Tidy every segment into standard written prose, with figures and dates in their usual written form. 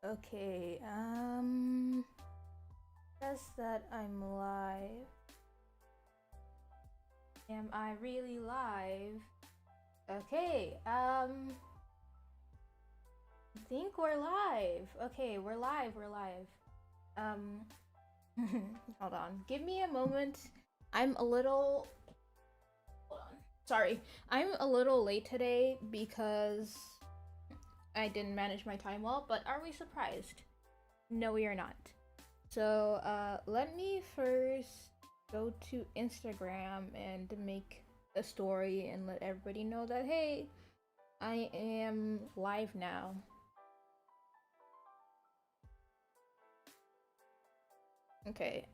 Okay, says that I'm live. Am I really live? Okay, I think we're live. Okay, we're live. Um, hold on. Give me a moment. I'm a little. Hold on. Sorry. I'm a little late today because I didn't manage my time well, but are we surprised? No, we are not. So, let me first go to Instagram and make a story and let everybody know that, hey, I am live now. Okay,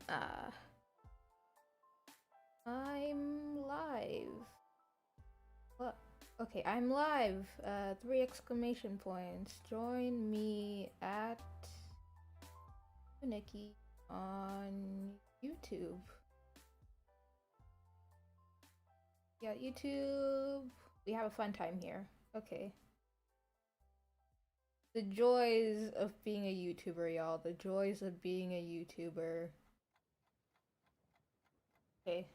I'm live. What? Okay, I'm live. Three exclamation points. Join me at Nikki on YouTube. Yeah, YouTube. We have a fun time here. Okay. The joys of being a YouTuber, y'all. The joys of being a YouTuber. Okay,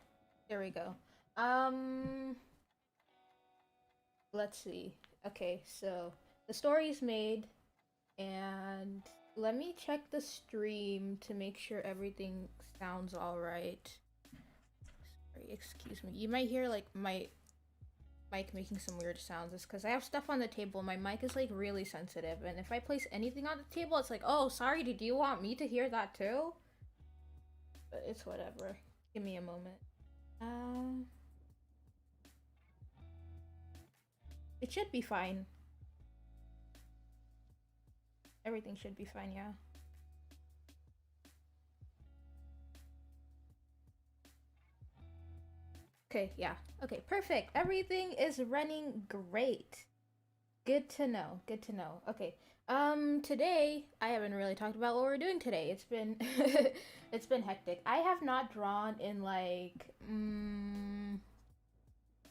there we go. Um, let's see. Okay, so the story's made, and let me check the stream to make sure everything sounds alright. Sorry, excuse me. You might hear like my mic making some weird sounds. It's because I have stuff on the table. My mic is like really sensitive, and if I place anything on the table, it's like, oh, sorry, did you want me to hear that too? But it's whatever. Give me a moment. Um, it should be fine. Everything should be fine, yeah. Okay, yeah. Okay, perfect. Everything is running great. Good to know. Good to know. Okay. Today I haven't really talked about what we're doing today. It's been it's been hectic. I have not drawn in like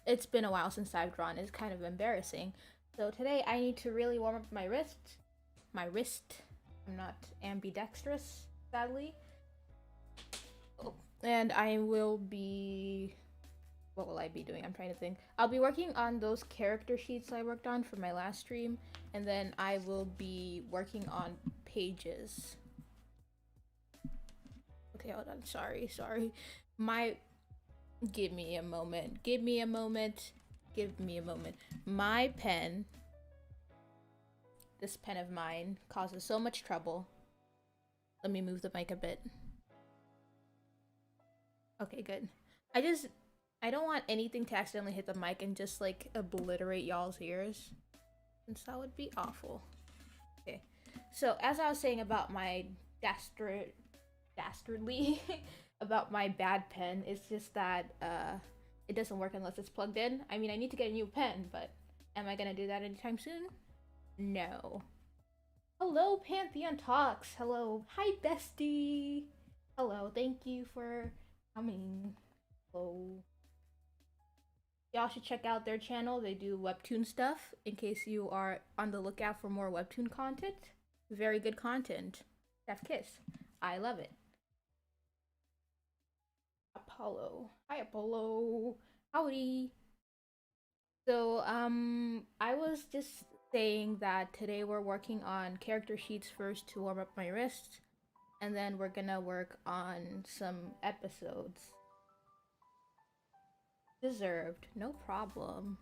it's been a while since I've drawn. It's kind of embarrassing. So today I need to really warm up my wrist. My wrist. I'm not ambidextrous, sadly. Oh. And I will be what will I be doing? I'm trying to think. I'll be working on those character sheets I worked on for my last stream, and then I will be working on pages. Okay, hold on. Sorry. My give me a moment. Give me a moment. Give me a moment. My pen, this pen of mine, causes so much trouble. Let me move the mic a bit. Okay, good. I don't want anything to accidentally hit the mic and just like obliterate y'all's ears, since that would be awful. Okay, so as I was saying about my dastardly about my bad pen, it's just that it doesn't work unless it's plugged in. I mean, I need to get a new pen, but am I gonna do that anytime soon? No. Hello, Pantheon Talks. Hello, hi, bestie. Hello, thank you for coming. Hello. Y'all should check out their channel. They do Webtoon stuff in case you are on the lookout for more Webtoon content. Very good content. Chef Kiss. I love it. Apollo. Hi, Apollo. Howdy. So, I was just saying that today we're working on character sheets first to warm up my wrist, and then we're gonna work on some episodes. Deserved. No problem.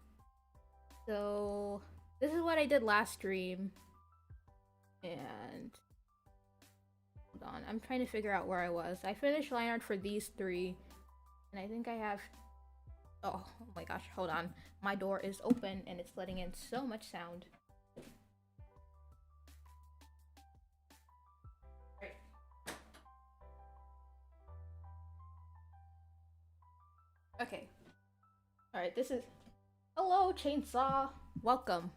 So, this is what I did last stream. And hold on, I'm trying to figure out where I was. I finished line art for these three, and I think I have. Oh my gosh, hold on. My door is open and it's letting in so much sound. Okay. Alright, this is. Hello, Chainsaw! Welcome.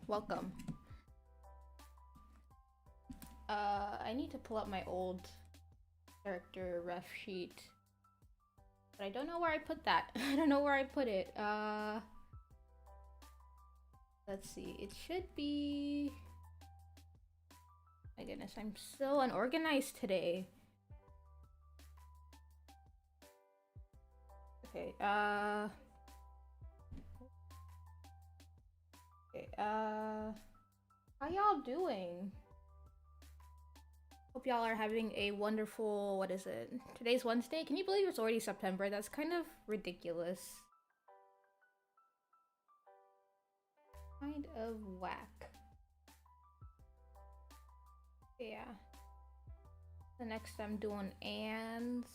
I need to pull up my old character ref sheet. But I don't know where I put that. I don't know where I put it. Let's see. It should be... I My goodness, I'm so unorganized today. Okay, okay, how y'all doing? Hope y'all are having a wonderful, what is it? Today's Wednesday? Can you believe it's already September? That's kind of ridiculous. Kind of whack. Yeah. The next I'm doing ands.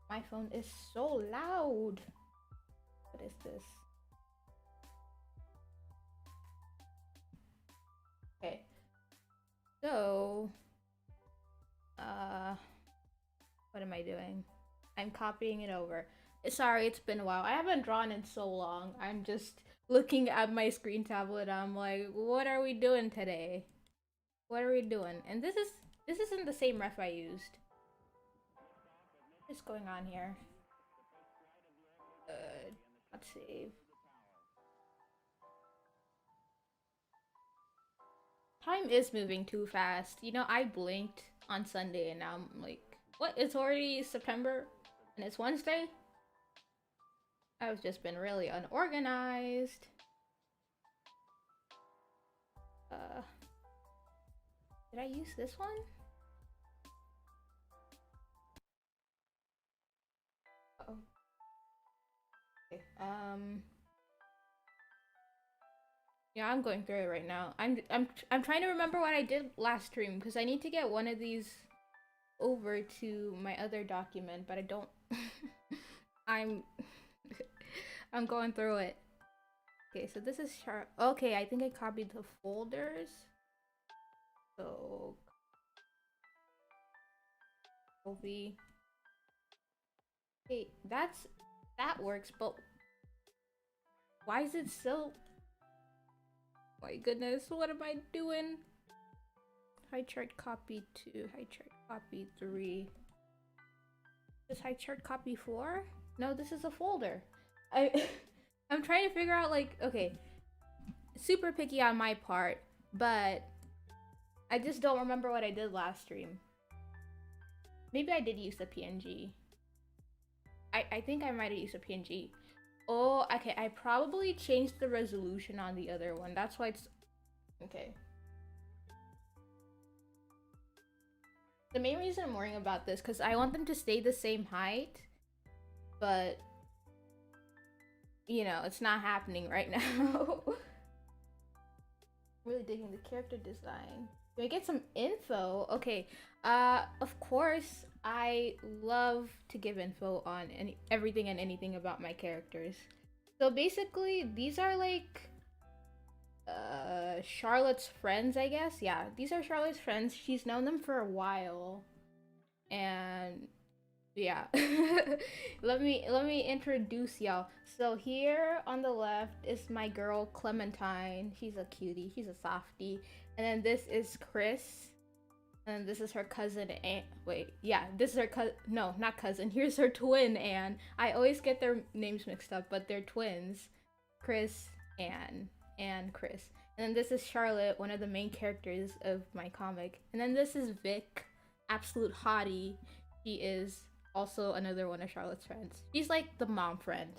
My phone is so loud. What is this? Okay. So, what am I doing? I'm copying it over. Sorry, it's been a while. I haven't drawn in so long. I'm just looking at my screen tablet. I'm like, what are we doing today? What are we doing? And this isn't the same ref I used. What's going on here? Let's save. Time is moving too fast. You know, I blinked on Sunday and now I'm like, what? It's already September and it's Wednesday? I've just been really unorganized. Did I use this one? Uh-oh. Okay, yeah, I'm going through it right now. I'm trying to remember what I did last stream because I need to get one of these over to my other document, but I don't. I'm I'm going through it. Okay, so this is sharp. Okay, I think I copied the folders. So Kobe. Hey, that works, but why is it so? My goodness, what am I doing? High chart copy 2, high chart copy 3. Is high chart copy 4? No, this is a folder. I'm trying to figure out, like, okay, super picky on my part, but I just don't remember what I did last stream. Maybe I did use the PNG. I think I might have used a PNG. Oh, okay, I probably changed the resolution on the other one. That's why it's... Okay. The main reason I'm worrying about this, because I want them to stay the same height, but... You know, it's not happening right now. Really digging the character design. Do I get some info? Okay, of course, I love to give info on everything and anything about my characters. So basically, these are like Charlotte's friends, I guess. Yeah, these are Charlotte's friends. She's known them for a while. And yeah. let me introduce y'all. So here on the left is my girl Clementine. She's a cutie. She's a softie. And then this is Chris. And this is her cousin Anne. Wait, yeah, this is her cousin. No, not cousin. Here's her twin Anne. I always get their names mixed up, but they're twins. Chris, Anne, and Chris. And then this is Charlotte, one of the main characters of my comic. And then this is Vic, absolute hottie. She is also another one of Charlotte's friends. She's like the mom friend.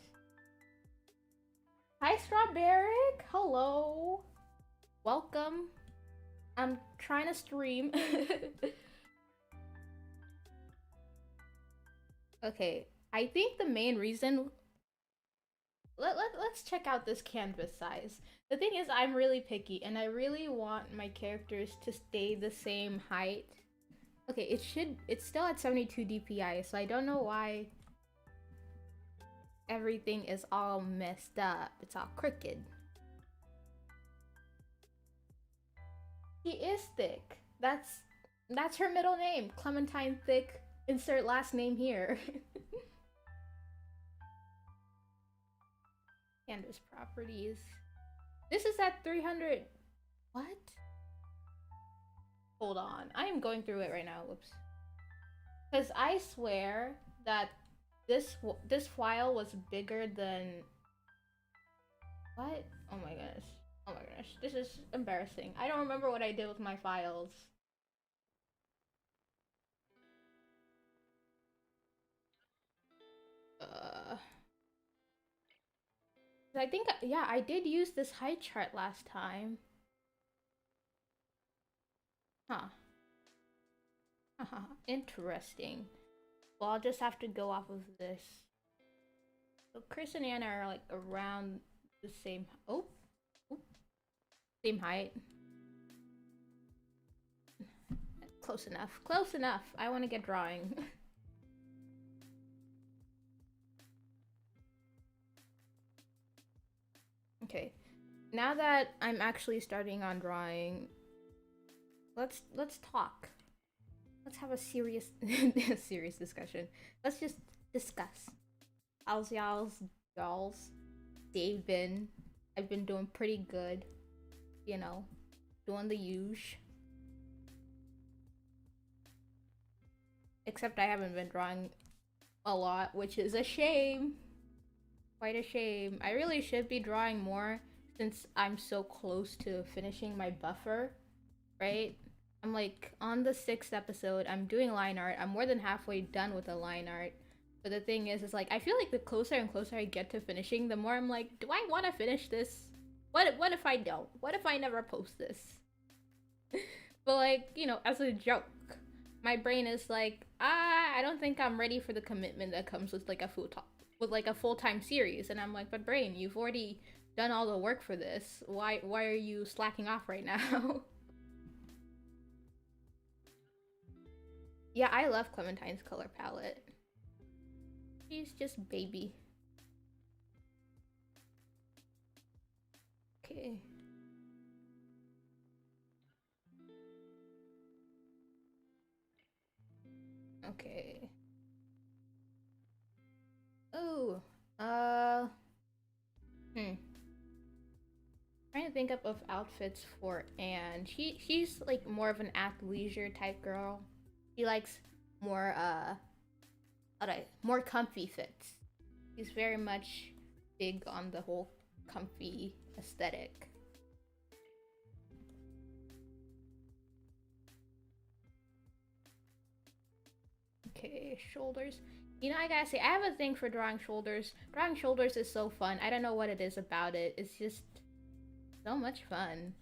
Hi, Strawberry. Hello. Welcome. I'm trying to stream. Okay, I think the main reason... Let's check out this canvas size. The thing is, I'm really picky, and I really want my characters to stay the same height. Okay, it's still at 72 DPI, so I don't know why everything is all messed up. It's all crooked. She is Thick. That's her middle name. Clementine Thick. Insert last name here. Canvas properties. This is at 300. What? Hold on. I am going through it right now. Whoops. Because I swear that this file was bigger than... What? Oh my gosh. Oh my gosh, this is embarrassing. I don't remember what I did with my files. Uh, I think, yeah, I did use this height chart last time. Huh. Interesting. Well, I'll just have to go off of this. So Chris and Anna are like around the same. Oh, same height. Close enough. Close enough. I want to get drawing. Okay. Now that I'm actually starting on drawing, let's talk. Let's have a serious serious discussion. Let's just discuss. How's y'all's day been? I've been doing pretty good. You know, doing the usual. Except I haven't been drawing a lot, which is a shame. Quite a shame. I really should be drawing more since I'm so close to finishing my buffer, right? I'm like on the 6th episode. I'm doing line art. I'm more than halfway done with the line art. But the thing is like I feel like the closer and closer I get to finishing, the more I'm like, do I want to finish this? What if I don't? What if I never post this? But like, you know, as a joke, my brain is like, I don't think I'm ready for the commitment that comes with like a full-time series. And I'm like, but brain, you've already done all the work for this. Why are you slacking off right now? Yeah, I love Clementine's color palette. She's just baby. Okay. Okay. Oh, hmm. Trying to think up of outfits for Anne. She's like more of an athleisure type girl. She likes more more comfy fits. She's very much big on the whole comfy aesthetic. Okay, shoulders. You know, I gotta say, I have a thing for drawing shoulders. Drawing shoulders is so fun. I don't know what it is about it. It's just so much fun.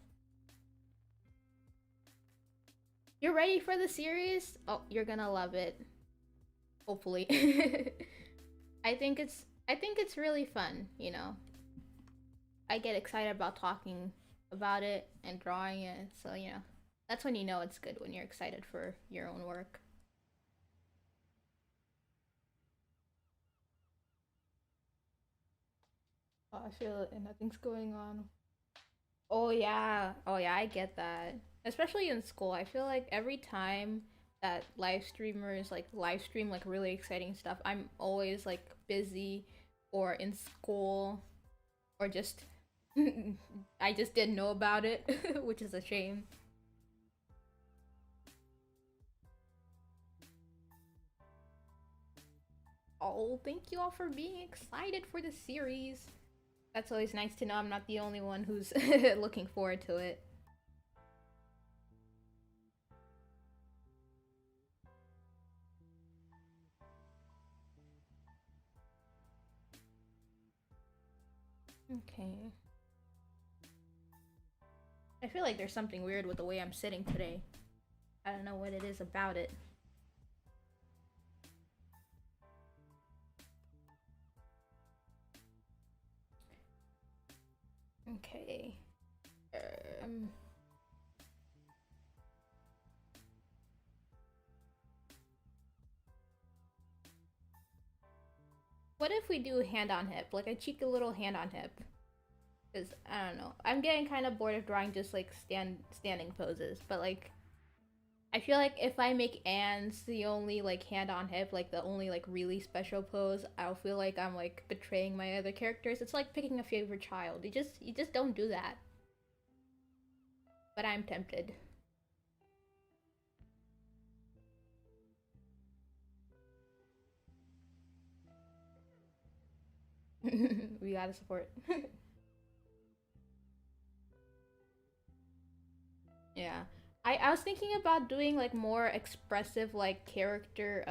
You're ready for the series? Oh, you're gonna love it. Hopefully. I think it's really fun, you know. I get excited about talking about it and drawing it, so you know. That's when you know it's good, when you're excited for your own work. Oh, I feel it and nothing's going on. Oh yeah. Oh yeah, I get that. Especially in school. I feel like every time that live streamers like live stream like really exciting stuff, I'm always like busy or in school or just I just didn't know about it, which is a shame. Oh, thank you all for being excited for the series. That's always nice to know I'm not the only one who's looking forward to it. Okay. I feel like there's something weird with the way I'm sitting today. I don't know what it is about it. Okay. Um. What if we do hand on hip? Like a cheeky little hand on hip. Because, I don't know. I'm getting kind of bored of drawing just like standing poses. But like, I feel like if I make Anne's the only like hand on hip, like the only like really special pose, I'll feel like I'm like betraying my other characters. It's like picking a favorite child. You just don't do that. But I'm tempted. We gotta support. Yeah. I was thinking about doing like more expressive like character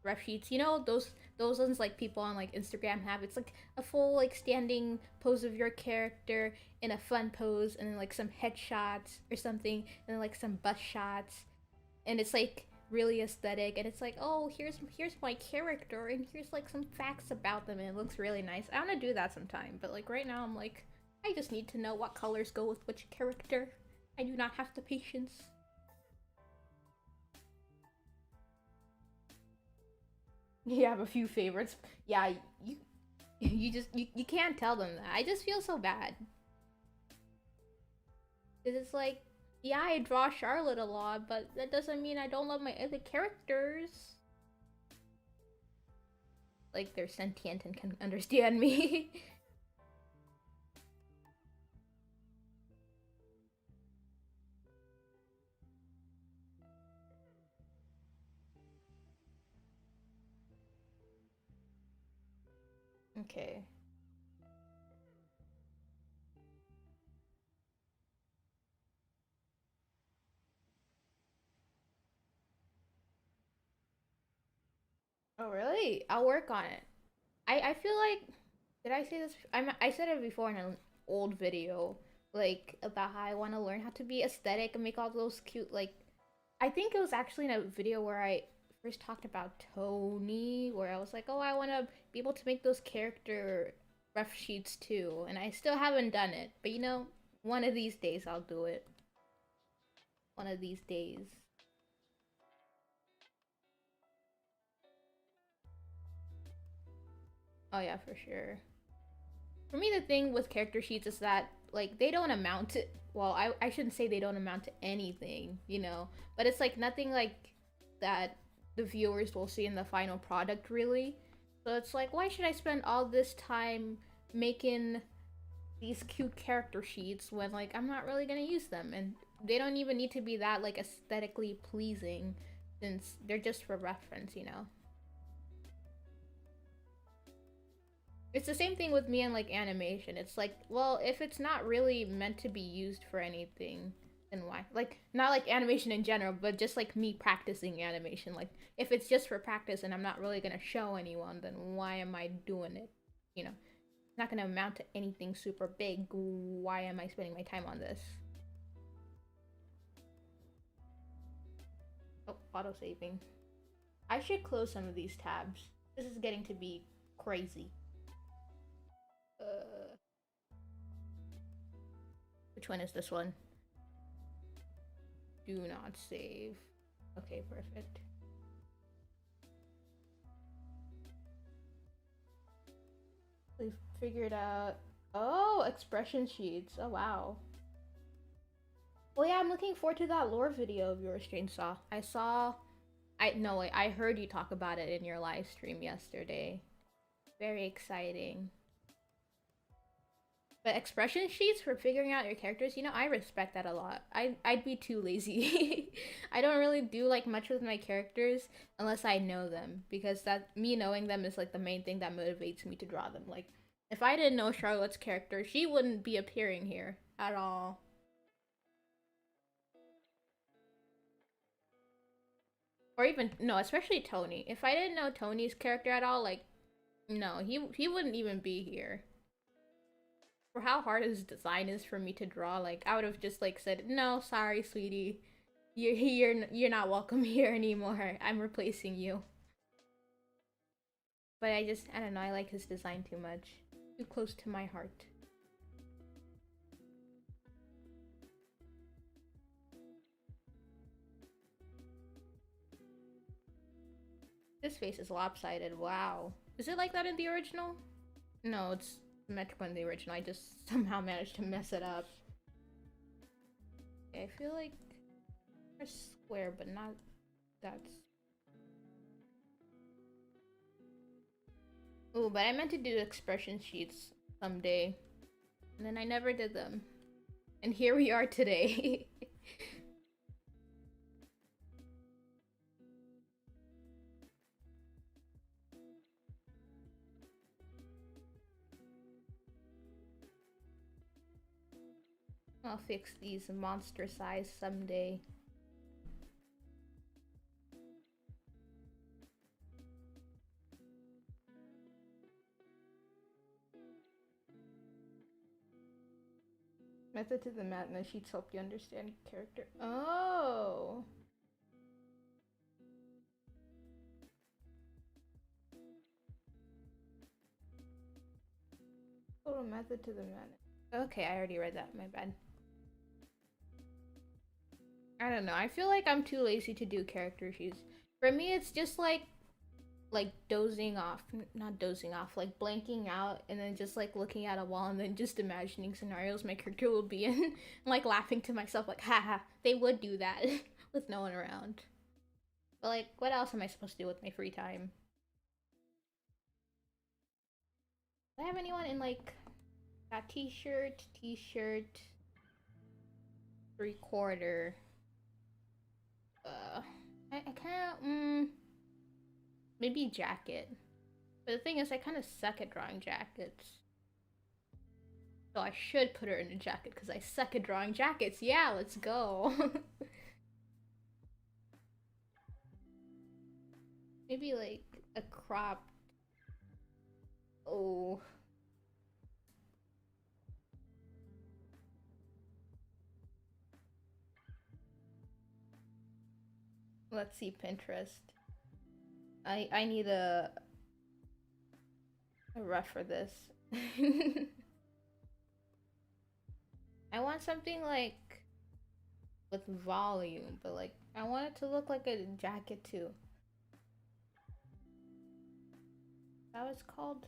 ref sheets. You know those ones like people on like Instagram have. It's like a full like standing pose of your character in a fun pose and then like some headshots or something and then like some bust shots and it's like really aesthetic and it's like, "Oh, here's my character and here's like some facts about them." And it looks really nice. I want to do that sometime, but like right now I'm like I just need to know what colors go with which character. I do not have the patience. You have a few favorites. Yeah, you you can't tell them that. I just feel so bad. Cuz it's like, yeah, I draw Charlotte a lot, but that doesn't mean I don't love my other characters. Like they're sentient and can understand me. Okay. Oh, really? I'll work on it. I feel like did I say this? I said it before in an old video, like about how I want to learn how to be aesthetic and make all those cute like. I think it was actually in a video where I first talked about Tony, where I was like, oh, I want to be able to make those character ref sheets too, and I still haven't done it. But you know, one of these days I'll do it. One of these days. Oh yeah, for sure. For me, the thing with character sheets is that like they don't amount to, well, I shouldn't say they don't amount to anything, you know, but it's like nothing like that the viewers will see in the final product really. So it's like, why should I spend all this time making these cute character sheets when like I'm not really gonna use them, and they don't even need to be that like aesthetically pleasing since they're just for reference, you know. It's the same thing with me and like animation. It's like, well, if it's not really meant to be used for anything, then why? Like, not like animation in general, but just like me practicing animation. Like, if it's just for practice and I'm not really gonna show anyone, then why am I doing it? You know, it's not gonna amount to anything super big. Why am I spending my time on this? Oh, auto saving. I should close some of these tabs. This is getting to be crazy. Uh, which one is this one? Do not save. Okay, perfect. We've figured out. Oh, expression sheets. Oh, wow. Well, yeah, I'm looking forward to that lore video of yours, Chainsaw. I saw. I no wait, I heard you talk about it in your live stream yesterday. Very exciting. But expression sheets for figuring out your characters, you know, I respect that a lot. I'd be too lazy. I don't really do like much with my characters unless I know them because that me knowing them is like the main thing that motivates me to draw them. Like if I didn't know Charlotte's character, she wouldn't be appearing here at all. Or even no, especially Tony. If I didn't know Tony's character at all, like no, he wouldn't even be here. For how hard his design is for me to draw, like I would have just like said, "No, sorry, sweetie. You're not welcome here anymore. I'm replacing you." But I don't know, I like his design too much. Too close to my heart. This face is lopsided. Wow. Is it like that in the original? No, it's symmetrical in the original. I just somehow managed to mess it up. Okay, I feel like they're square, but not that's. Ooh, but I meant to do expression sheets someday. And then I never did them. And here we are today. Oh, I'll fix these monster size someday. Method to the madness. Sheets help you understand character. Oh. Total method to the madness. Okay, I already read that. My bad. I don't know. I feel like I'm too lazy to do character sheets. For me, it's just like dozing off, not dozing off, like blanking out and then just like looking at a wall and then just imagining scenarios my character will be in and like laughing to myself like haha, they would do that with no one around. But like what else am I supposed to do with my free time? Do I have anyone in like that t-shirt, 3/4? I can't maybe jacket. But the thing is, I kind of suck at drawing jackets. So I should put her in a jacket because I suck at drawing jackets. Yeah, let's go. Maybe like a cropped. Oh. Let's see Pinterest. I need a rough for this. I want something like with volume, but like I want it to look like a jacket too. That was called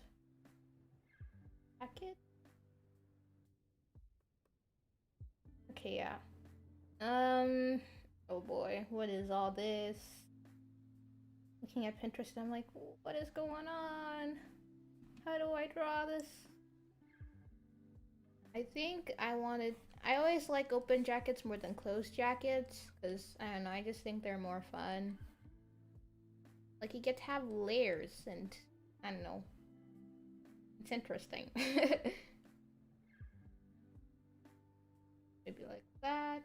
jacket. Okay, yeah. Oh boy, what is all this? Looking at Pinterest, I'm like, what is going on? How do I draw this? I think I always like open jackets more than closed jackets, because, I don't know, I just think they're more fun. Like, you get to have layers, and, I don't know. It's interesting. Maybe like that.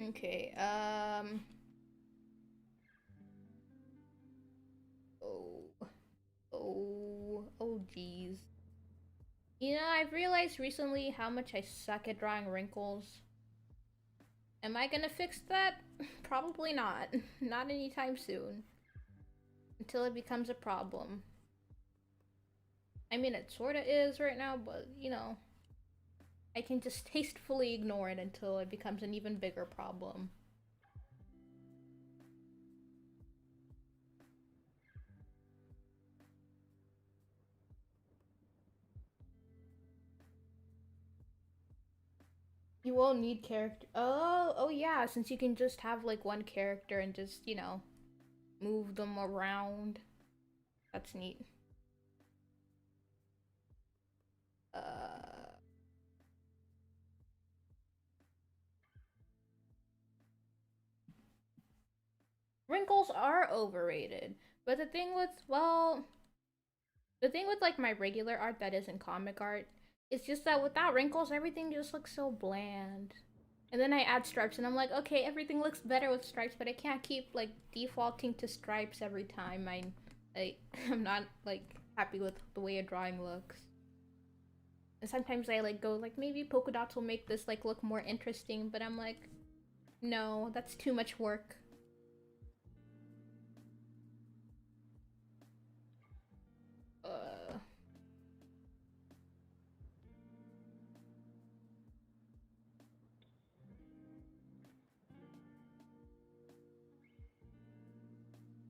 Okay, oh geez. You know, I've realized recently how much I suck at drawing wrinkles. Am I gonna fix that? Probably not. Not anytime soon. Until it becomes a problem. I mean, it sorta is right now, but, you know, I can just tastefully ignore it until it becomes an even bigger problem. You won't need character. Oh yeah, since you can just have like one character and just, you know, move them around. That's neat. Wrinkles are overrated. But the thing with, well, the thing with like my regular art that isn't comic art, it's just that without wrinkles, everything just looks so bland. And then I add stripes and I'm like, okay, everything looks better with stripes, but I can't keep like defaulting to stripes every time I'm not like happy with the way a drawing looks. And sometimes I like go like maybe polka dots will make this like look more interesting, but I'm like, no, that's too much work.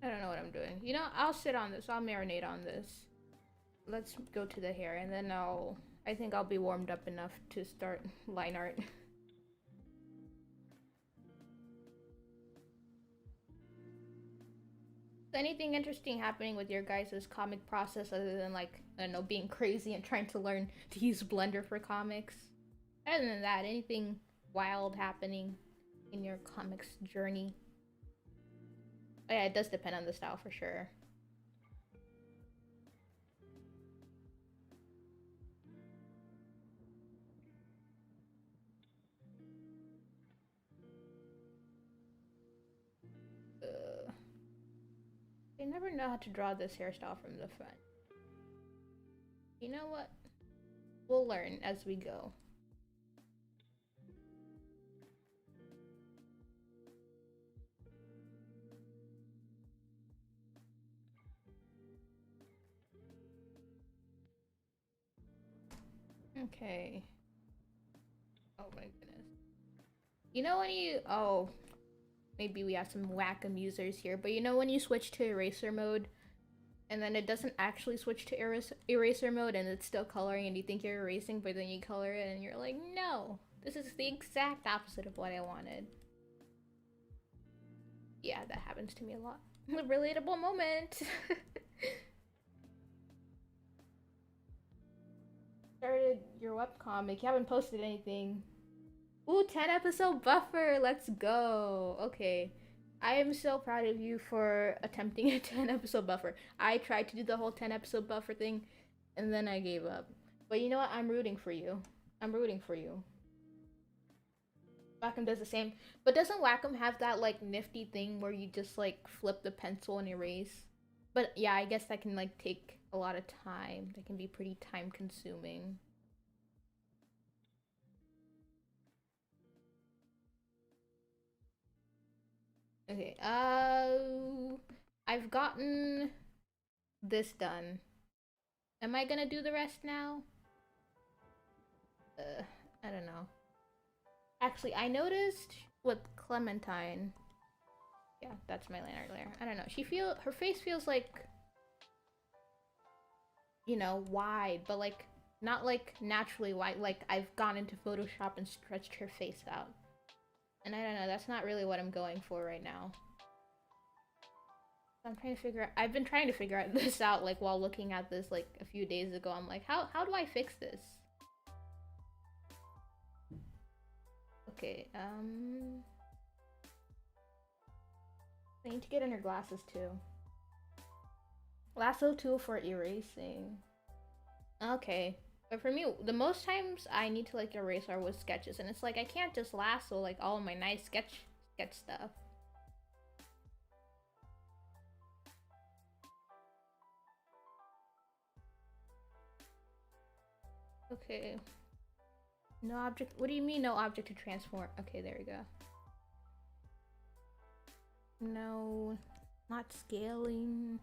I don't know what I'm doing. You know, I'll sit on this. I'll marinate on this. Let's go to the hair, and then I think I'll be warmed up enough to start line art. Is anything interesting happening with your guys' comic process other than like, I don't know, being crazy and trying to learn to use Blender for comics? Other than that, anything wild happening in your comics journey? Oh, yeah, it does depend on the style for sure. I never know how to draw this hairstyle from the front. You know what? We'll learn as we go. Okay. Oh my goodness. You know when you... Oh, maybe we have some whack amusers here, but you know when you switch to eraser mode and then it doesn't actually switch to eraser mode and it's still coloring and you think you're erasing, but then you color it and you're like, no, this is the exact opposite of what I wanted. Yeah, that happens to me a lot. Relatable moment. Started your webcomic. You haven't posted anything. Ooh, 10 episode buffer. Let's go. Okay. I am so proud of you for attempting a 10 episode buffer. I tried to do the whole 10 episode buffer thing and then I gave up. But you know what? I'm rooting for you. I'm rooting for you. Wacom does the same. But doesn't Wacom have that like nifty thing where you just like flip the pencil and erase? But yeah, I guess that can like take a lot of time. That can be pretty time consuming. Okay, I've gotten this done. Am I gonna do the rest now? I don't know. Actually, I noticed with Clementine. Yeah, that's my lantern glare. I don't know. Her face feels like, you know, wide, but like not like naturally wide. Like I've gone into Photoshop and stretched her face out. And I don't know, that's not really what I'm going for right now. I'm trying to figure out, I've been trying to figure out this out like while looking at this like a few days ago. I'm like, how do I fix this? Okay, I need to get in her glasses too. Lasso tool for erasing. Okay. But for me, the most times I need to like erase are with sketches, and it's like I can't just lasso like all of my nice sketch stuff. Okay. No object. What do you mean no object to transform? Okay, there we go. No, not scaling.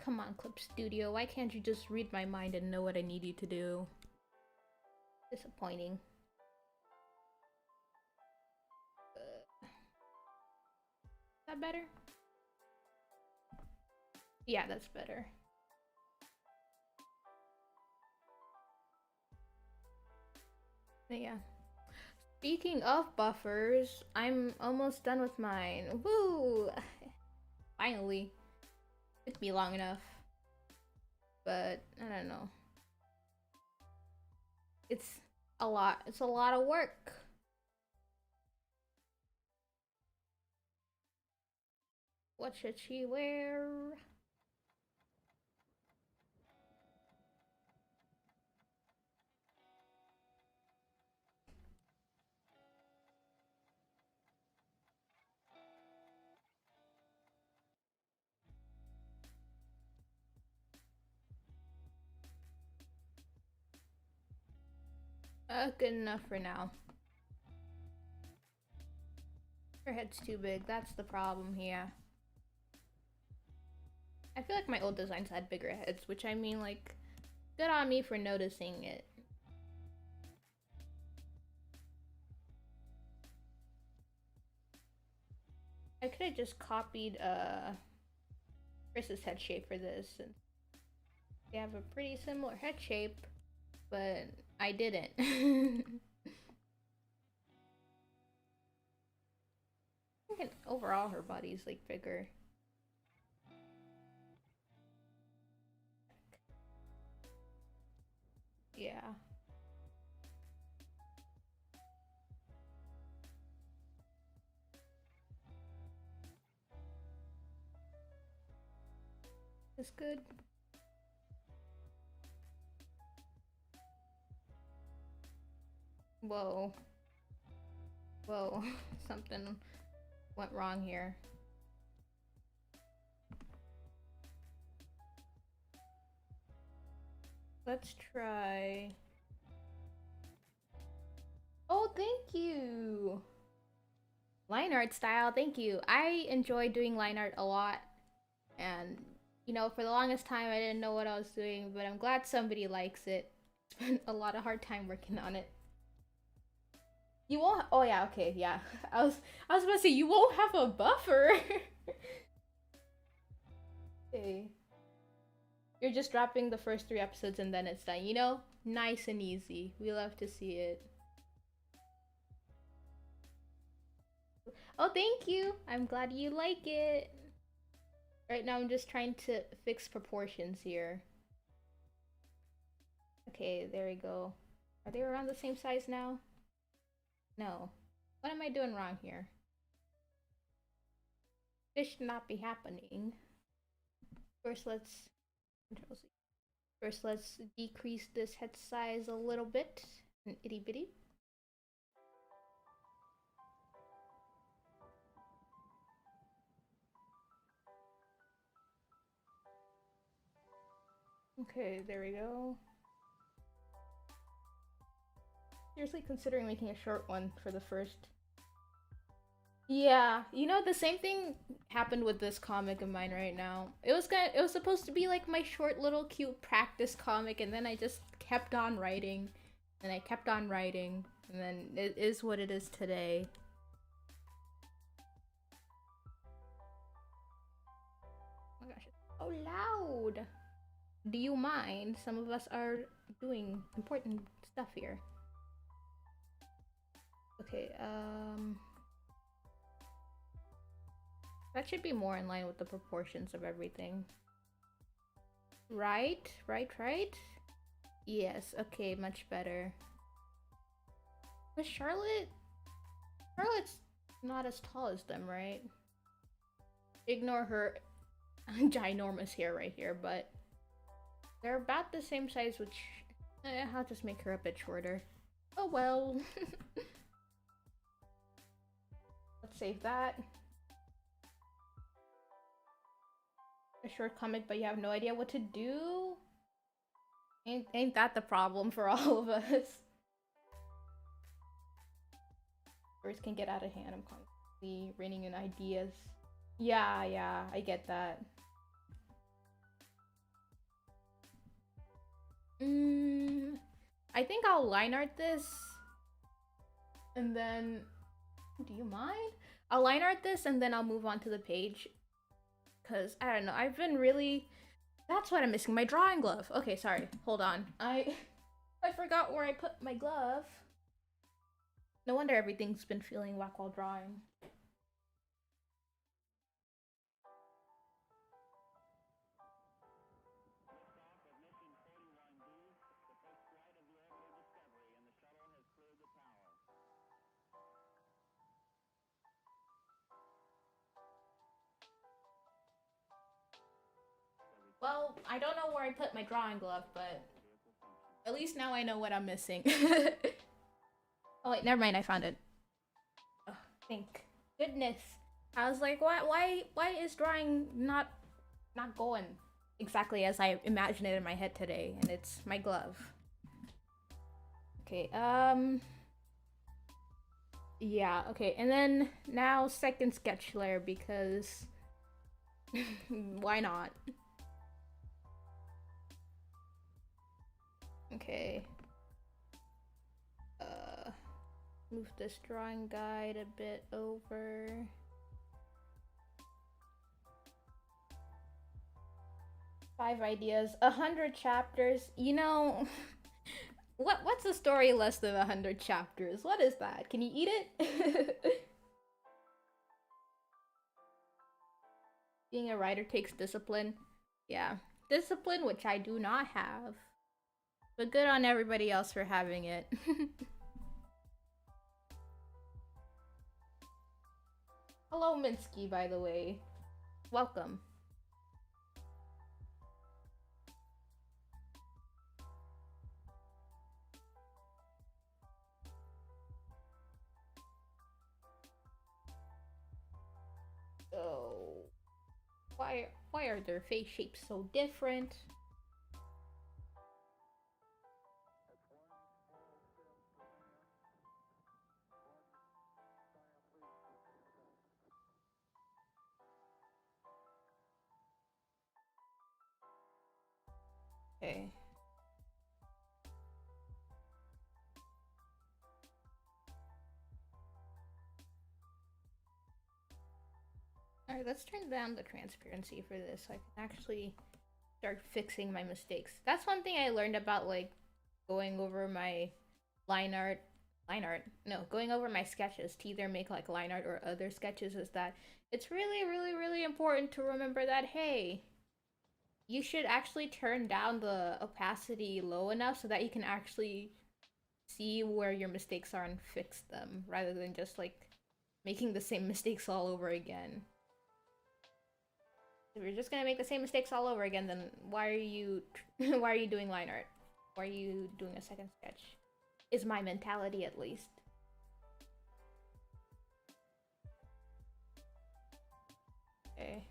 Come on, Clip Studio. Why can't you just read my mind and know what I need you to do? Disappointing. Is that better? Yeah, that's better. But yeah. Speaking of buffers, I'm almost done with mine. Woo! Finally. Took me long enough. But, I don't know. It's a lot. It's a lot of work. What should she wear? Good enough for now. Her head's too big. That's the problem here. I feel like my old designs had bigger heads, which I mean, like, good on me for noticing it. I could have just copied Chris's head shape for this, and they have a pretty similar head shape, but I didn't. I think overall her body's like bigger. Yeah. That's good. Whoa. Whoa. Something went wrong here. Let's try. Oh, thank you. Line art style, thank you. I enjoy doing line art a lot. And, you know, for the longest time, I didn't know what I was doing, but I'm glad somebody likes it. Spent a lot of hard time working on it. You won't. Oh yeah. Okay. Yeah. I was about to say you won't have a buffer. Okay. You're just dropping the first 3 episodes and then it's done. You know, nice and easy. We love to see it. Oh, thank you. I'm glad you like it. Right now, I'm just trying to fix proportions here. Okay, there we go. Are they around the same size now? No. What am I doing wrong here? This should not be happening. First, let's decrease this head size a little bit. An itty bitty. Okay, there we go. Seriously considering making a short one for the first. Yeah, you know, the same thing happened with this comic of mine right now. It was supposed to be like my short little cute practice comic, and then I just kept on writing, and I kept on writing, and then it is what it is today. Oh my gosh, it's so loud. Do you mind? Some of us are doing important stuff here. Okay, that should be more in line with the proportions of everything. Right? Yes, okay, much better. But Charlotte's not as tall as them, right? Ignore her ginormous hair right here, but they're about the same size, which I'll just make her a bit shorter. Oh well. Let's save that. A short comic, but you have no idea what to do? Ain't that the problem for all of us? Stories can get out of hand. I'm constantly raining in ideas. Yeah, I get that. I think I'll line art this. And then... Do you mind? I'll line art this and then I'll move on to the page. Because, I don't know, I've been really... That's what I'm missing, my drawing glove. Okay, sorry, hold on. I forgot where I put my glove. No wonder everything's been feeling whack while drawing. Well, I don't know where I put my drawing glove, but at least now I know what I'm missing. Oh wait, never mind, I found it. Oh, thank goodness. I was like, why is drawing not going exactly as I imagined it in my head today? And it's my glove. Okay, yeah, okay, and then now second sketch layer because why not? Okay. Move this drawing guide a bit over. Five ideas, 100 chapters. You know, what's a story less than 100 chapters? What is that? Can you eat it? Being a writer takes discipline. Yeah, discipline which I do not have. But good on everybody else for having it. Hello, Minsky, by the way. Welcome. Why are their face shapes so different? Okay. Alright, let's turn down the transparency for this so I can actually start fixing my mistakes. That's one thing I learned about, like, going over my going over my sketches to either make like line art or other sketches, is that it's really important to remember that, hey, you should actually turn down the opacity low enough so that you can actually see where your mistakes are and fix them, rather than just like making the same mistakes all over again. If you're just gonna make the same mistakes all over again, then why are you why are you doing line art? Why are you doing a second sketch? Is my mentality, at least. Okay.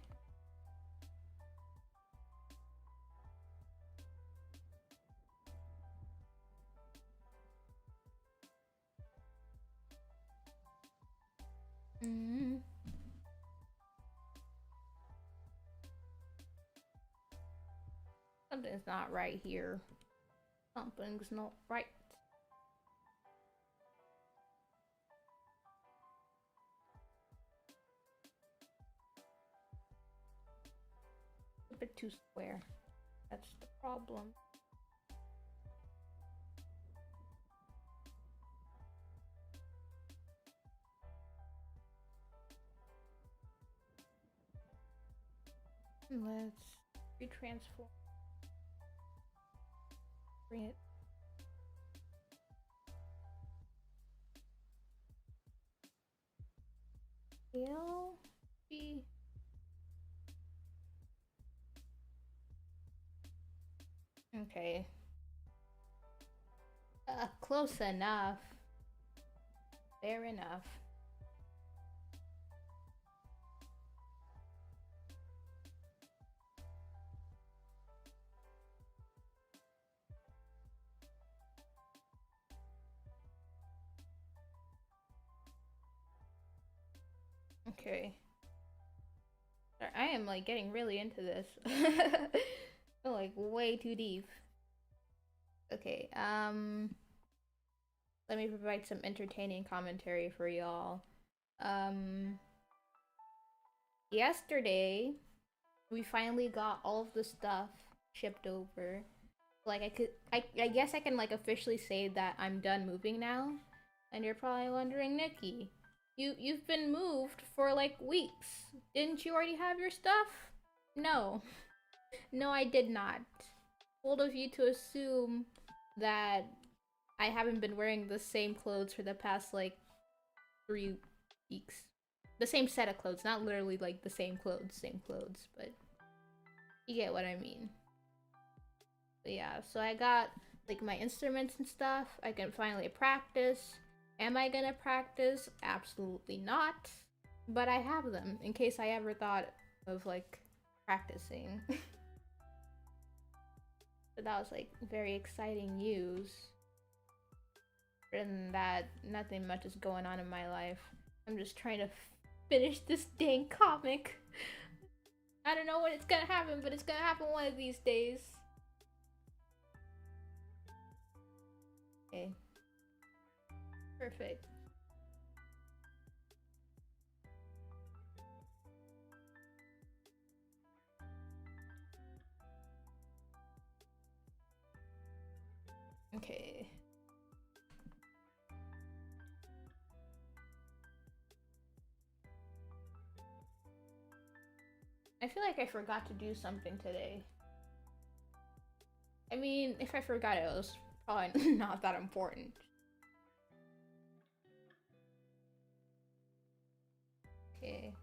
Something's not right here. Something's not right. A bit too square. That's the problem. Let's retransform. Bring it. L B. Okay. Close enough. Fair enough. Okay. Sorry, I am like getting really into this. Like way too deep. Okay, let me provide some entertaining commentary for y'all. Yesterday we finally got all of the stuff shipped over. Like I guess I can like officially say that I'm done moving now. And you're probably wondering, Nikki, you've been moved for like weeks. Didn't you already have your stuff? No. No, I did not. Bold of you to assume that I haven't been wearing the same clothes for the past like 3 weeks. The same set of clothes, not literally like the same clothes, but you get what I mean. But yeah, so I got like my instruments and stuff. I can finally practice. Am I gonna practice? Absolutely not. But I have them in case I ever thought of like practicing. So that was like very exciting news. Other than that, nothing much is going on in my life. I'm just trying to finish this dang comic. I don't know when it's gonna happen, but it's gonna happen one of these days. Okay. Perfect. Okay. I feel like I forgot to do something today. I mean, if I forgot it was probably not that important. Okay.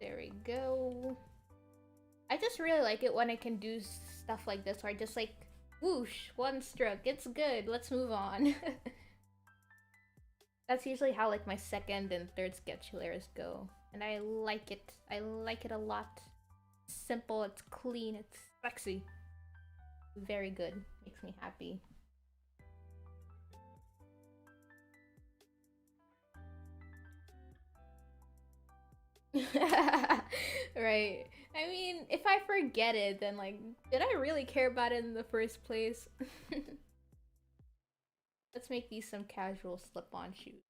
There we go. I just really like it when I can do stuff like this where I just like, whoosh, one stroke, it's good, let's move on. That's usually how like my second and third sketch layers go. And I like it. I like it a lot. It's simple, it's clean, it's sexy. Very good. Makes me happy. Right. I mean, if I forget it, then like, did I really care about it in the first place? Let's make these some casual slip-on shoes.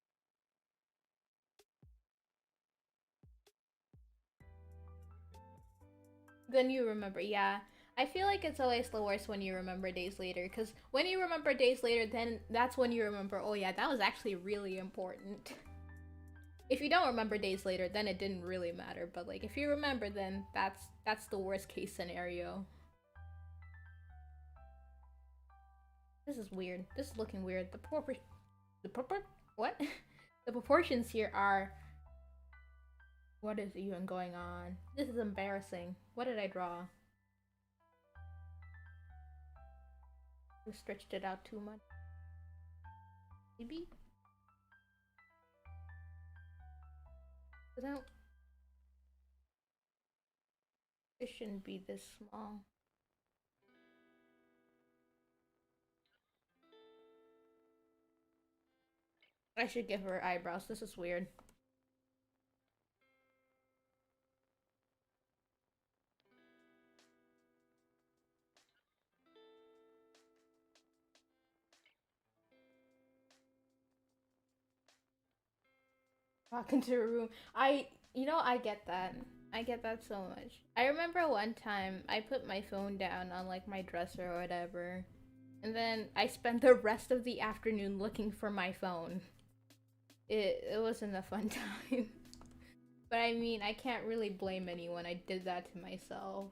Then you remember, yeah. I feel like it's always the worst when you remember days later, because when you remember days later, then that's when you remember, oh yeah, that was actually really important. If you don't remember days later, then it didn't really matter. But like, if you remember, then that's the worst case scenario. This is weird. This is looking weird. What? The proportions here are. What is even going on? This is embarrassing. What did I draw? I stretched it out too much. Maybe? Without. It shouldn't be this small. I should give her eyebrows. This is weird. Walk into a room. I get that. I get that so much. I remember one time I put my phone down on like my dresser or whatever, and then I spent the rest of the afternoon looking for my phone. It wasn't a fun time. But I mean, I can't really blame anyone. I did that to myself.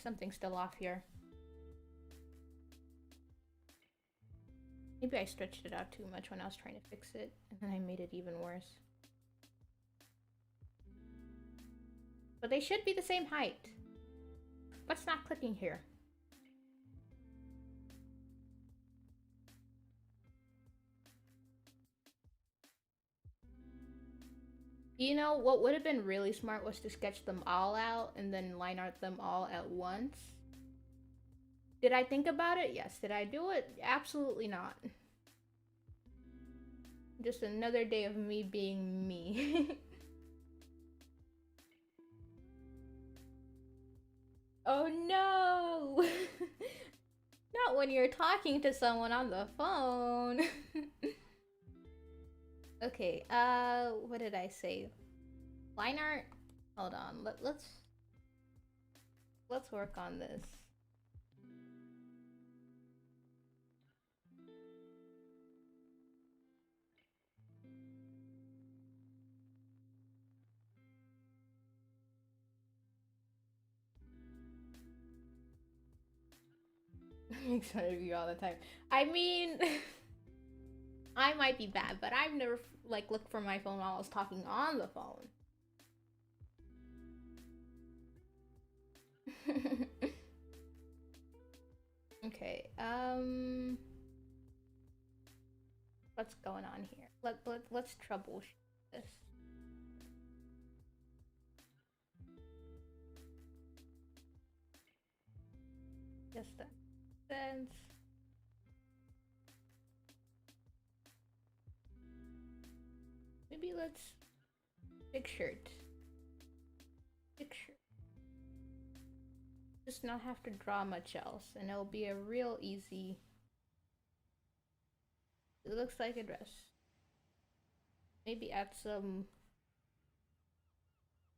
Something's still off here. Maybe I stretched it out too much when I was trying to fix it, and then I made it even worse. But they should be the same height. What's not clicking here? You know, what would have been really smart was to sketch them all out and then line art them all at once. Did I think about it? Yes. Did I do it? Absolutely not. Just another day of me being me. Oh no! Not when you're talking to someone on the phone. Okay, what did I say? Line art? Hold on, let's work on this. Makes fun of you all the time. I mean, I might be bad, but I've never like looked for my phone while I was talking on the phone. Okay, what's going on here? Let's troubleshoot this. Just that sense. Maybe let's big shirt. Big shirt. Just not have to draw much else, and it'll be a real easy. It looks like a dress. Maybe add some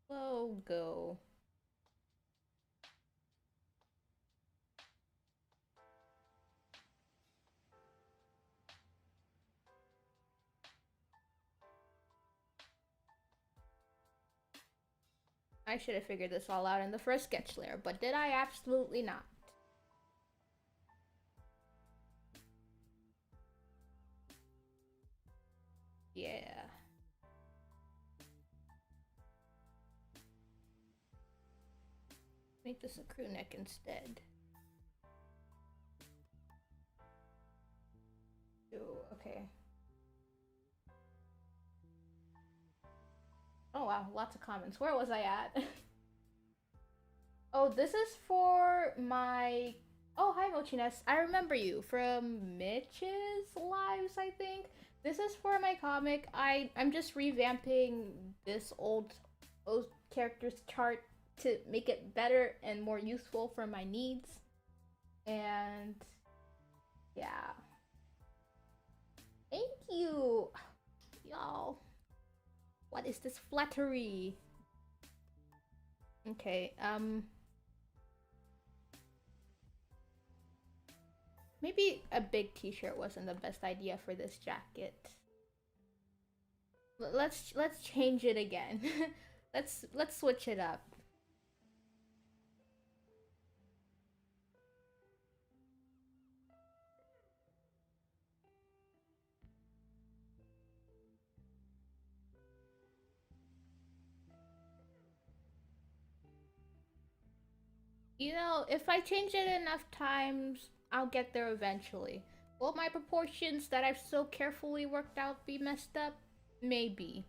logo. I should have figured this all out in the first sketch layer, but did I? Absolutely not. Yeah. Make this a crew neck instead. Ooh, okay. Oh wow, lots of comments. Where was I at? Oh, this is for my. Oh, hi, Mochines. I remember you from Mitch's lives, I think. This is for my comic. I'm just revamping this old characters chart to make it better and more useful for my needs. And yeah. Thank you. Y'all. What is this flattery? Okay, maybe a big t-shirt wasn't the best idea for this jacket. Let's change it again. let's switch it up. You know, if I change it enough times, I'll get there eventually. Will my proportions that I've so carefully worked out be messed up? Maybe.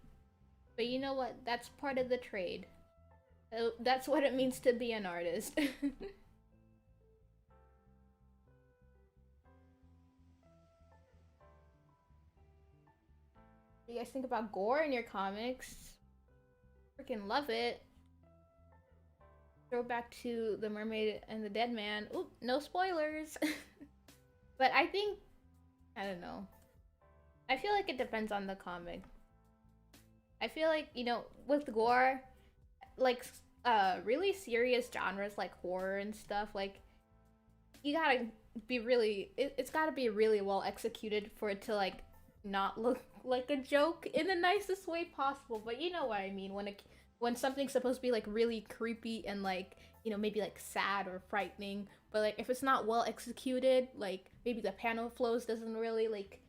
But you know what? That's part of the trade. That's what it means to be an artist. What do you guys think about gore in your comics? Freaking love it. Throwback to The Mermaid and the Dead Man. Oop, no spoilers. But I think, I don't know. I feel like it depends on the comic. I feel like, you know, with gore, like, really serious genres like horror and stuff, like, you gotta be really, it's gotta be really well executed for it to, like, not look like a joke in the nicest way possible. But you know what I mean, when something's supposed to be like really creepy and like, you know, maybe like sad or frightening, but like if it's not well executed, like maybe the panel flows doesn't really like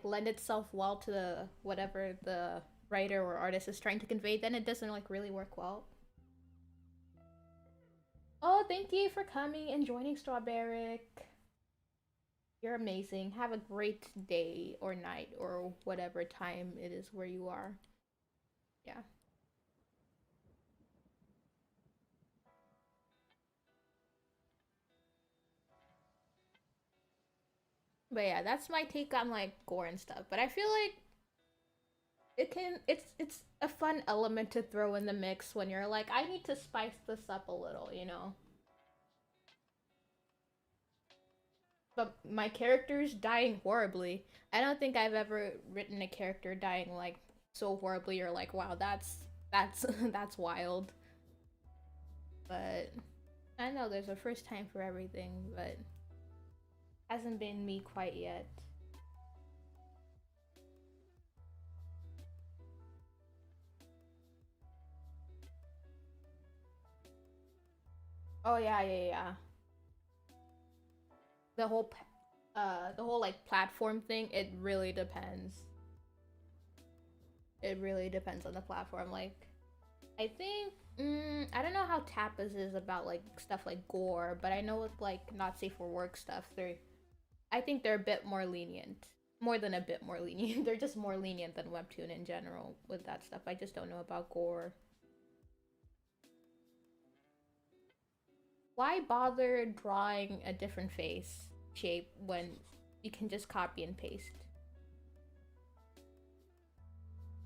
lend itself well to the whatever the writer or artist is trying to convey, then it doesn't like really work well. Oh, thank you for coming and joining, Strawberry. You're amazing. Have a great day or night or whatever time it is where you are. Yeah. But yeah, that's my take on like gore and stuff. But I feel like it's a fun element to throw in the mix when you're like, I need to spice this up a little, you know. But my character's dying horribly. I don't think I've ever written a character dying like so horribly. You're like, wow, that's that's wild. But I know there's a first time for everything, but hasn't been me quite yet. Oh yeah, yeah, yeah. The whole the whole like platform thing, it really depends. It really depends on the platform. Like I think I don't know how tapas is about like stuff like gore, but I know with like not safe for work stuff, I think they're a bit more lenient. More than a bit more lenient. They're just more lenient than Webtoon in general with that stuff. I just don't know about gore. Why bother drawing a different face shape when you can just copy and paste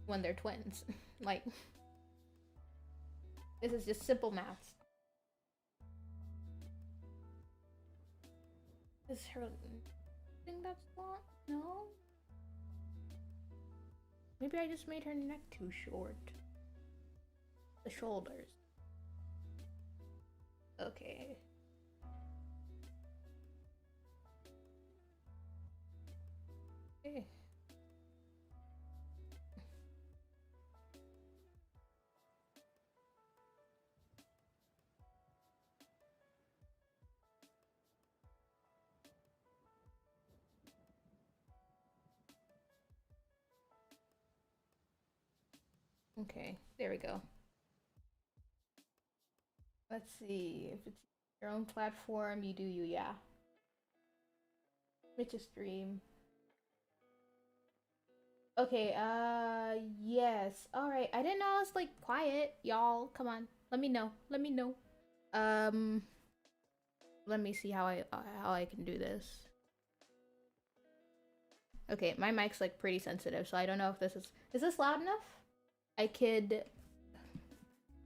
when they're twins? Like, this is just simple maths. Is her thing that's long? No? Maybe I just made her neck too short. The shoulders. Okay. Okay. Okay, there we go. Let's see. If it's your own platform, you do you, yeah. Twitch a stream. Okay, yes. Alright. I didn't know I was like quiet. Y'all, come on. Let me know. Let me know. Um let me see how I can do this. Okay, my mic's like pretty sensitive, so I don't know if this is this loud enough? I could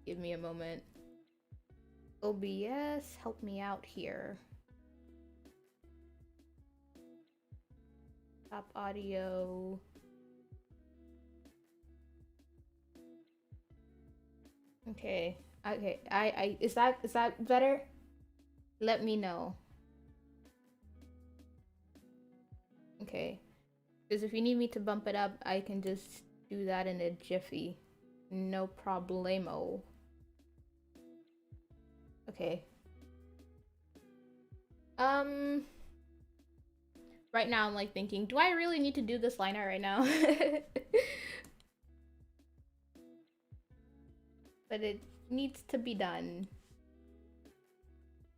give me a moment. OBS, help me out here. Top audio. Okay. Okay. I is that better? Let me know. Okay. Because if you need me to bump it up, I can just do that in a jiffy. No problemo. Okay. Right now I'm like thinking, do I really need to do this line art right now? But it needs to be done.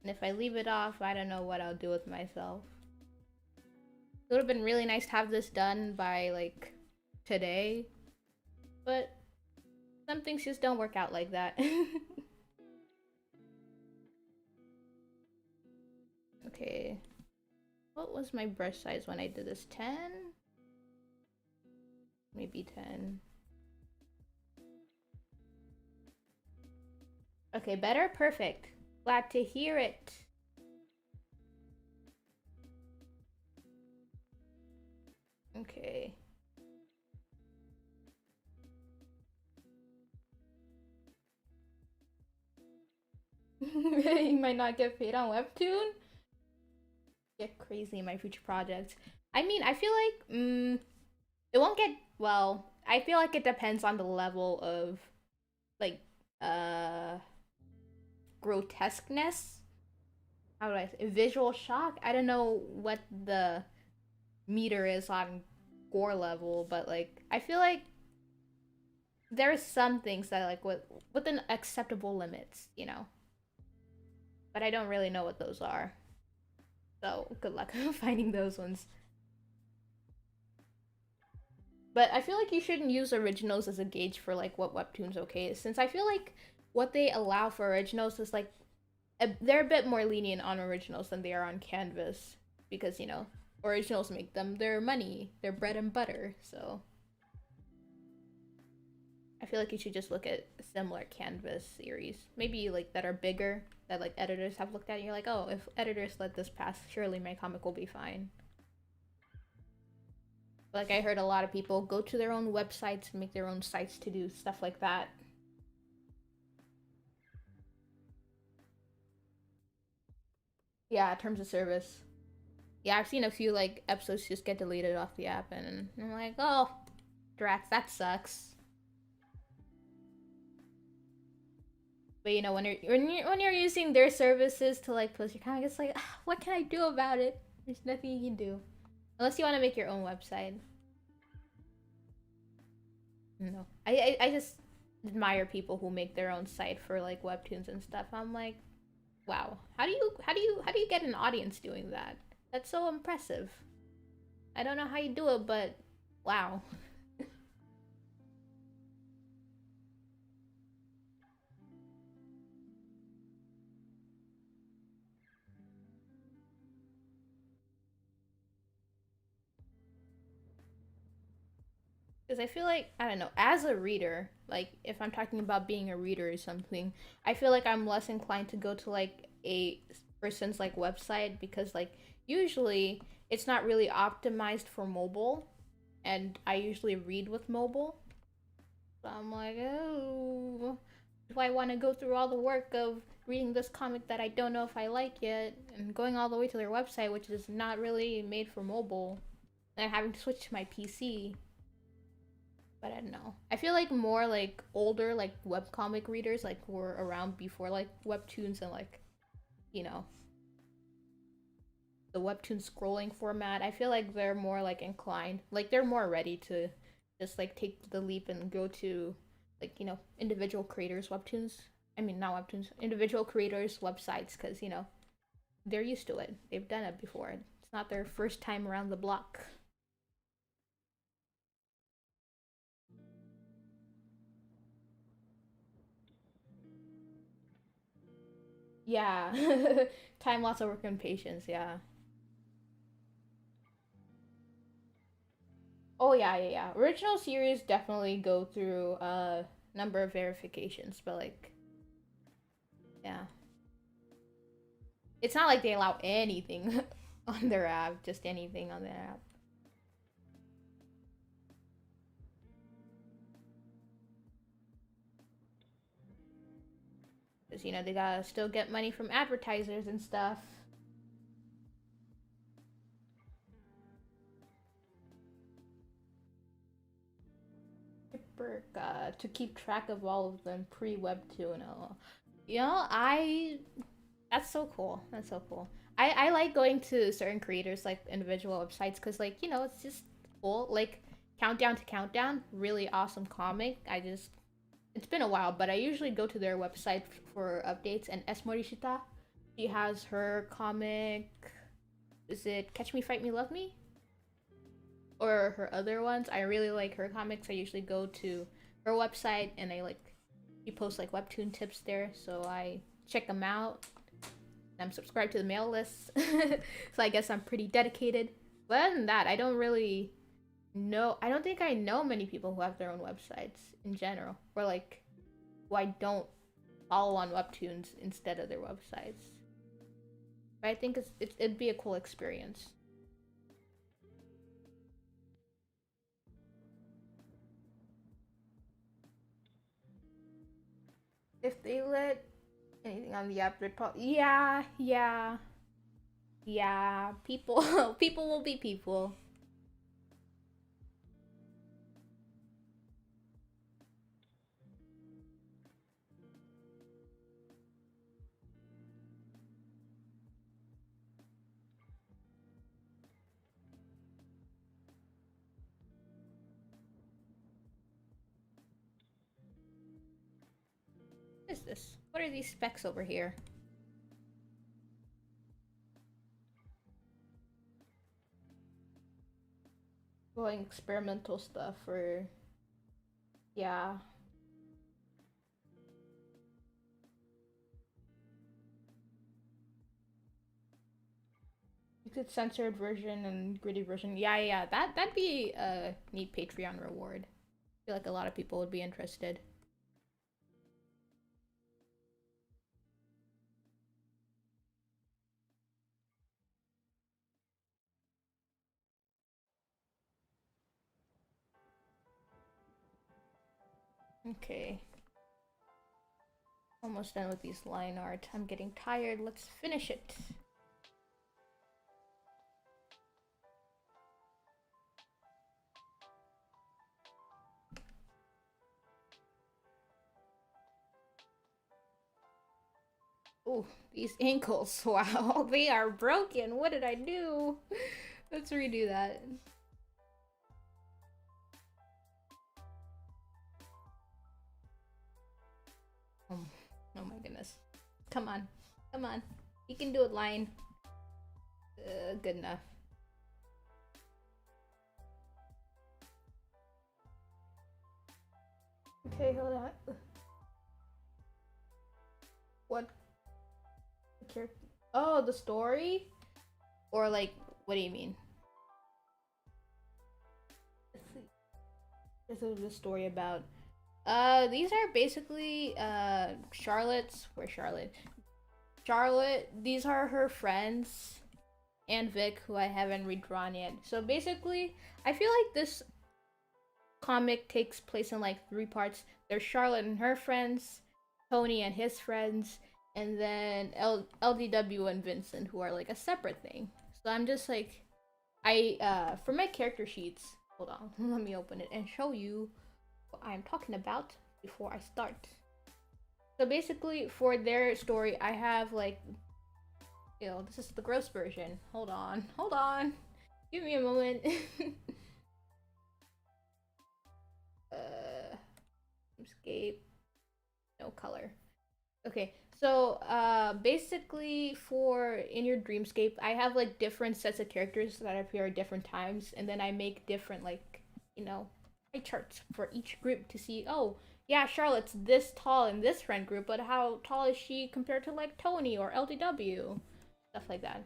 And if I leave it off, I don't know what I'll do with myself. It would have been really nice to have this done by like today, but some things just don't work out like that. Okay. What was my brush size when I did this? 10? Maybe 10. Okay, better? Perfect. Glad to hear it. Okay. You might not get paid on Webtoon? Get crazy in my future projects. I mean, I feel like, it won't get, well, I feel like it depends on the level of, like, grotesqueness. How do I say? Visual shock? I don't know what the meter is on gore level, but, like, I feel like there are some things that, like, within acceptable limits, you know? But I don't really know what those are. So, good luck finding those ones. But I feel like you shouldn't use originals as a gauge for like what webtoon's okay is, since I feel like what they allow for originals is like they're a bit more lenient on originals than they are on Canvas, because you know originals make them their money, their bread and butter. So I feel like you should just look at similar Canvas series, maybe like that are bigger, that like editors have looked at, and you're like, oh, if editors let this pass, surely my comic will be fine. Like I heard a lot of people go to their own websites and make their own sites to do stuff like that. Yeah, terms of service. Yeah, I've seen a few like episodes just get deleted off the app, and I'm like, oh, drats, that sucks. But you know, when you're using their services to like post your comic, it's like, what can I do about it? There's nothing you can do, unless you want to make your own website. No, I just admire people who make their own site for like webtoons and stuff. I'm like, wow, how do you get an audience doing that? That's so impressive. I don't know how you do it, but wow. Because I feel like, I don't know, as a reader, like if I'm talking about being a reader or something, I feel like I'm less inclined to go to like a person's like website, because like usually it's not really optimized for mobile, and I usually read with mobile. So I'm like, oh, do I want to go through all the work of reading this comic that I don't know if I like yet, and going all the way to their website, which is not really made for mobile, and having to switch to my PC? But I don't know. I feel like more like older like webcomic readers like were around before like webtoons and like, you know, the webtoon scrolling format. I feel like they're more like inclined, like they're more ready to just like take the leap and go to like, you know, individual creators webtoons. I mean, not webtoons, individual creators' websites, because, you know, they're used to it. They've done it before. It's not their first time around the block. Yeah. Time, lots of work, and patience, yeah. Oh, yeah, yeah, yeah. Original series definitely go through a number of verifications, but, like, yeah. It's not like they allow anything on their app, just anything on their app. Because, you know, they gotta still get money from advertisers and stuff. To keep track of all of them pre-Webtoon. Oh. You know, that's so cool. That's so cool. I like going to certain creators, like individual websites, because, like, you know, it's just cool. Like, Countdown to Countdown, really awesome comic. It's been a while, but I usually go to their website for updates. And S. Morishita, she has her comic. Is it Catch Me, Fight Me, Love Me? Or her other ones. I really like her comics. I usually go to her website and she posts like webtoon tips there, so I check them out. I'm subscribed to the mail list, so I guess I'm pretty dedicated. But other than that, I don't really know. I don't think I know many people who have their own websites in general, or like who I don't follow on webtoons instead of their websites. But I think it'd be a cool experience. If they let anything on the app, they'd probably, yeah, yeah, yeah. People, people will be people. What is this? What are these specs over here? Going experimental stuff or yeah. You could censored version and gritty version. Yeah, yeah, that'd be a neat Patreon reward. I feel like a lot of people would be interested. Okay. Almost done with these line art. I'm getting tired. Let's finish it. Ooh, these ankles. Wow, they are broken. What did I do? Let's redo that. Oh, oh my goodness. Come on. Come on. You can do it, Lion. Good enough. Okay, hold on. What character? Oh, the story? Or like, what do you mean? This is the story about. These are basically Charlotte's. Where's Charlotte? Charlotte. These are her friends and Vic, who I haven't redrawn yet. So basically, I feel like this comic takes place in like three parts. There's Charlotte and her friends, Tony and his friends, and then LDW and Vincent, who are like a separate thing. So I'm just like, for my character sheets. Hold on, let me open it and show you what I'm talking about before I start. So basically, for their story, I have like, this is the gross version. Hold on, give me a moment. Escape, no color. Okay, so basically for in your dreamscape, I have like different sets of characters that appear at different times, and then I make different like you know eye charts for each group to see. Oh, yeah, Charlotte's this tall in this friend group, but how tall is she compared to like Tony or LDW, stuff like that.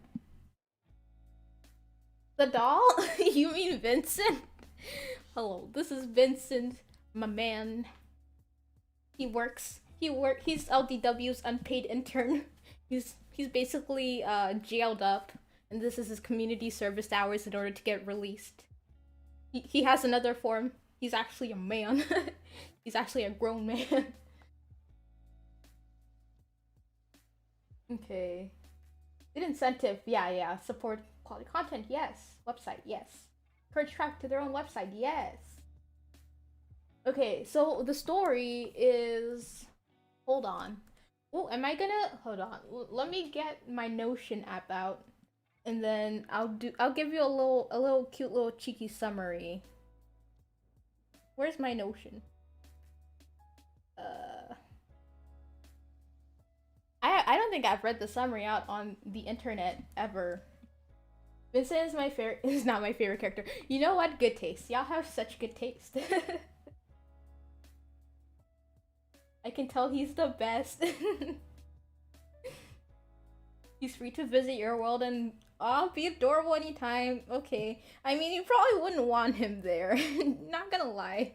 The doll? You mean Vincent? Hello, this is Vincent, my man. He works. He's LDW's unpaid intern. He's basically jailed up, and this is his community service hours in order to get released. He has another form. He's actually a man. He's actually a grown man. Okay. Good incentive. Yeah, yeah. Support quality content. Yes. Website. Yes. Encourage traffic to their own website. Yes. Okay, so the story is. Hold on. Oh, am I gonna hold on? Let me get my Notion app out, and then I'll give you a little cute little cheeky summary. Where's my Notion? Uh, I don't think I've read the summary out on the internet ever. Vincent is my favorite. Is not my favorite character. You know what? Good taste. Y'all have such good taste. I can tell he's the best. He's free to visit your world and I'll be adorable anytime. Okay. I mean, you probably wouldn't want him there. Not gonna lie.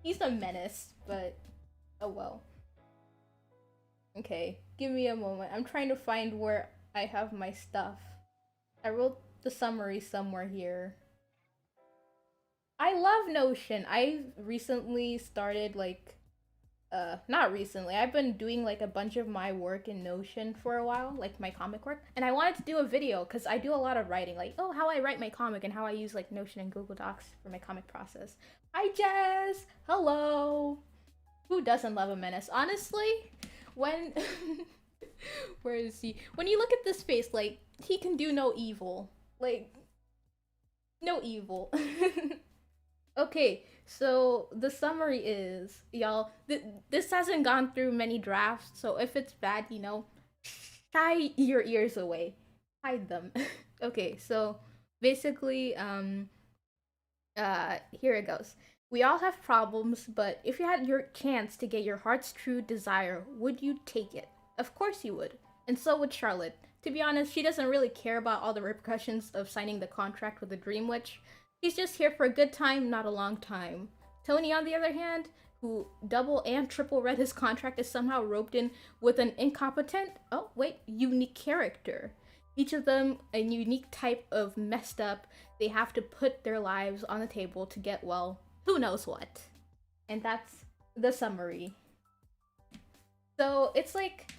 He's a menace, but oh well. Okay, give me a moment. I'm trying to find where I have my stuff. I wrote the summary somewhere here. I love Notion. I recently started like not recently. I've been doing like a bunch of my work in Notion for a while, like my comic work. And I wanted to do a video cuz I do a lot of writing, like oh, how I write my comic and how I use like Notion and Google Docs for my comic process. Hi Jess. Hello. Who doesn't love a menace? Honestly, when where is he? When you look at this face, like he can do no evil. Like no evil. Okay, so the summary is, y'all, this hasn't gone through many drafts, so if it's bad, shy your ears away. Hide them. Okay, so basically, here it goes. We all have problems, but if you had your chance to get your heart's true desire, would you take it? Of course you would. And so would Charlotte. To be honest, she doesn't really care about all the repercussions of signing the contract with the Dream Witch. He's just here for a good time, not a long time. Tony, on the other hand, who double and triple read his contract, is somehow roped in with an incompetent, oh wait, unique character. Each of them a unique type of messed up. They have to put their lives on the table to get, well, who knows what. And that's the summary. So it's like,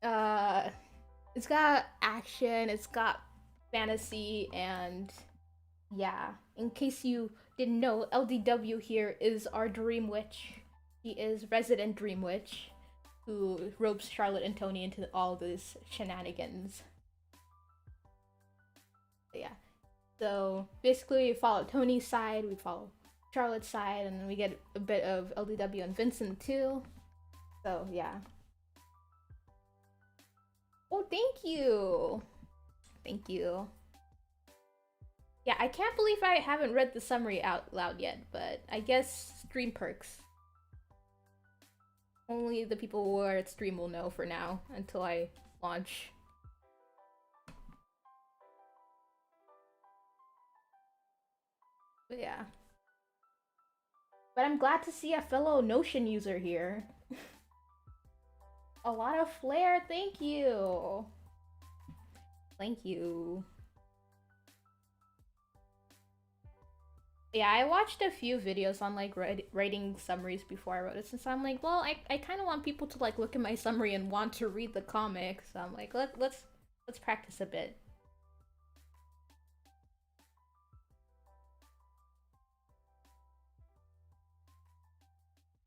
it's got action, it's got fantasy, and yeah, in case you didn't know, LDW here is our Dream Witch. He is resident Dream Witch who ropes Charlotte and Tony into all these shenanigans. But yeah. So basically we follow Tony's side, we follow Charlotte's side, and then we get a bit of LDW and Vincent too. So yeah. Oh, thank you. Thank you. Yeah, I can't believe I haven't read the summary out loud yet, but I guess stream perks. Only the people who are at stream will know for now, until I launch. But yeah. But I'm glad to see a fellow Notion user here. A lot of flair, thank you! Thank you. Yeah, I watched a few videos on like writing summaries before I wrote it, since I'm like, well, I kind of want people to like look at my summary and want to read the comic, so I'm like, let's practice a bit.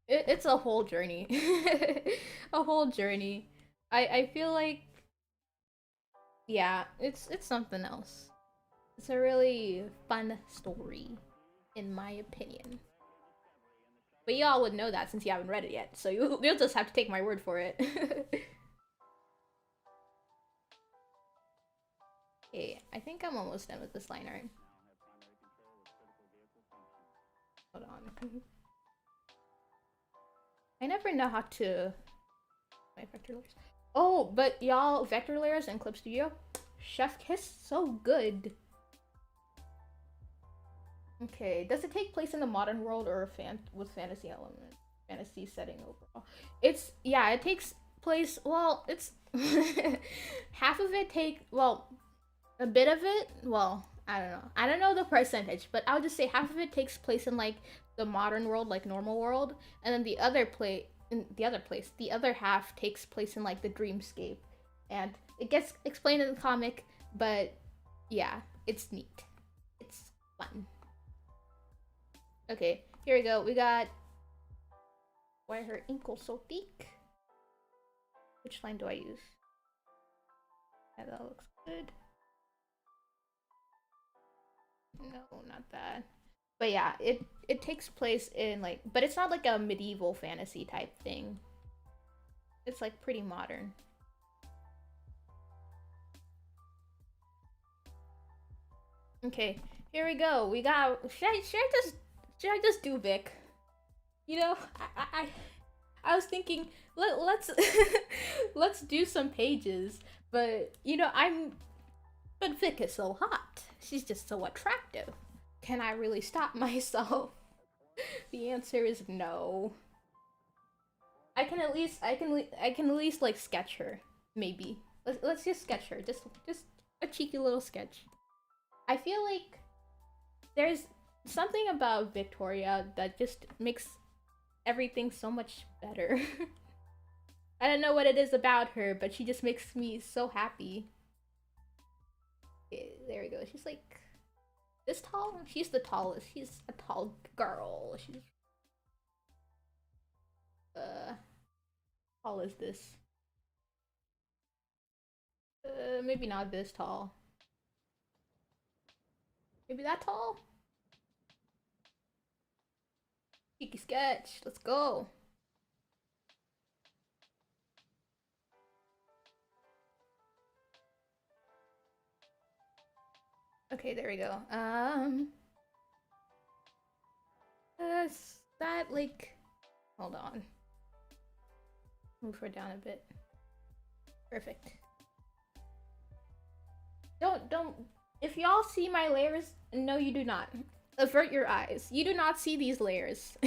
It's a whole journey. A whole journey. I feel like, yeah, it's something else. It's a really fun story, in my opinion. But y'all would know that since you haven't read it yet, so you'll just have to take my word for it. Okay, I think I'm almost done with this line art. Hold on. I never know how to... my vector layers. Oh, but y'all, vector layers in Clip Studio, chef kiss, so good. Okay, does it take place in the modern world or with fantasy elements? Fantasy setting overall. It's, yeah, it takes place, well, it's half of it well, a bit of it, well, I don't know the percentage, but I'll just say half of it takes place in like the modern world, like normal world, and then the other the other half takes place in like the dreamscape. And it gets explained in the comic, but yeah, it's neat. It's fun. Okay, here we go. We got why are her ankles so thick? Which line do I use? Yeah, that looks good. No, not that. But yeah, it takes place in like, but it's not like a medieval fantasy type thing. It's like pretty modern. Okay, here we go. We got. Should I just do Vic? You know, I was thinking let's let's do some pages, but you know but Vic is so hot. She's just so attractive. Can I really stop myself? The answer is no. I can at least like sketch her, maybe. Let's just sketch her. Just a cheeky little sketch. I feel like there's something about Victoria that just makes everything so much better. I don't know what it is about her, but she just makes me so happy. Okay, there we go. She's like this tall? She's the tallest. She's a tall girl. She's how tall is this? Maybe not this tall. Maybe that tall? Cheeky sketch. Let's go. Okay, there we go. Is that like... hold on. Move her down a bit. Perfect. Don't... if y'all see my layers, no you do not. Avert your eyes. You do not see these layers.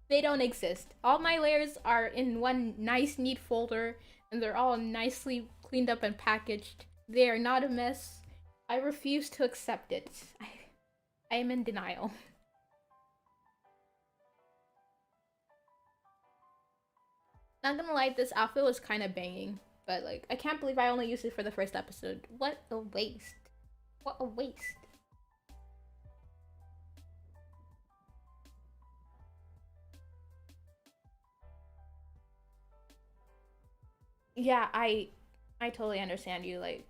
They don't exist. All my layers are in one nice, neat folder, and they're all nicely cleaned up and packaged. They are not a mess. I refuse to accept it. I am in denial. Not gonna lie, this outfit was kind of banging, but like, I can't believe I only used it for the first episode. What a waste. What a waste. Yeah, I totally understand you. Like,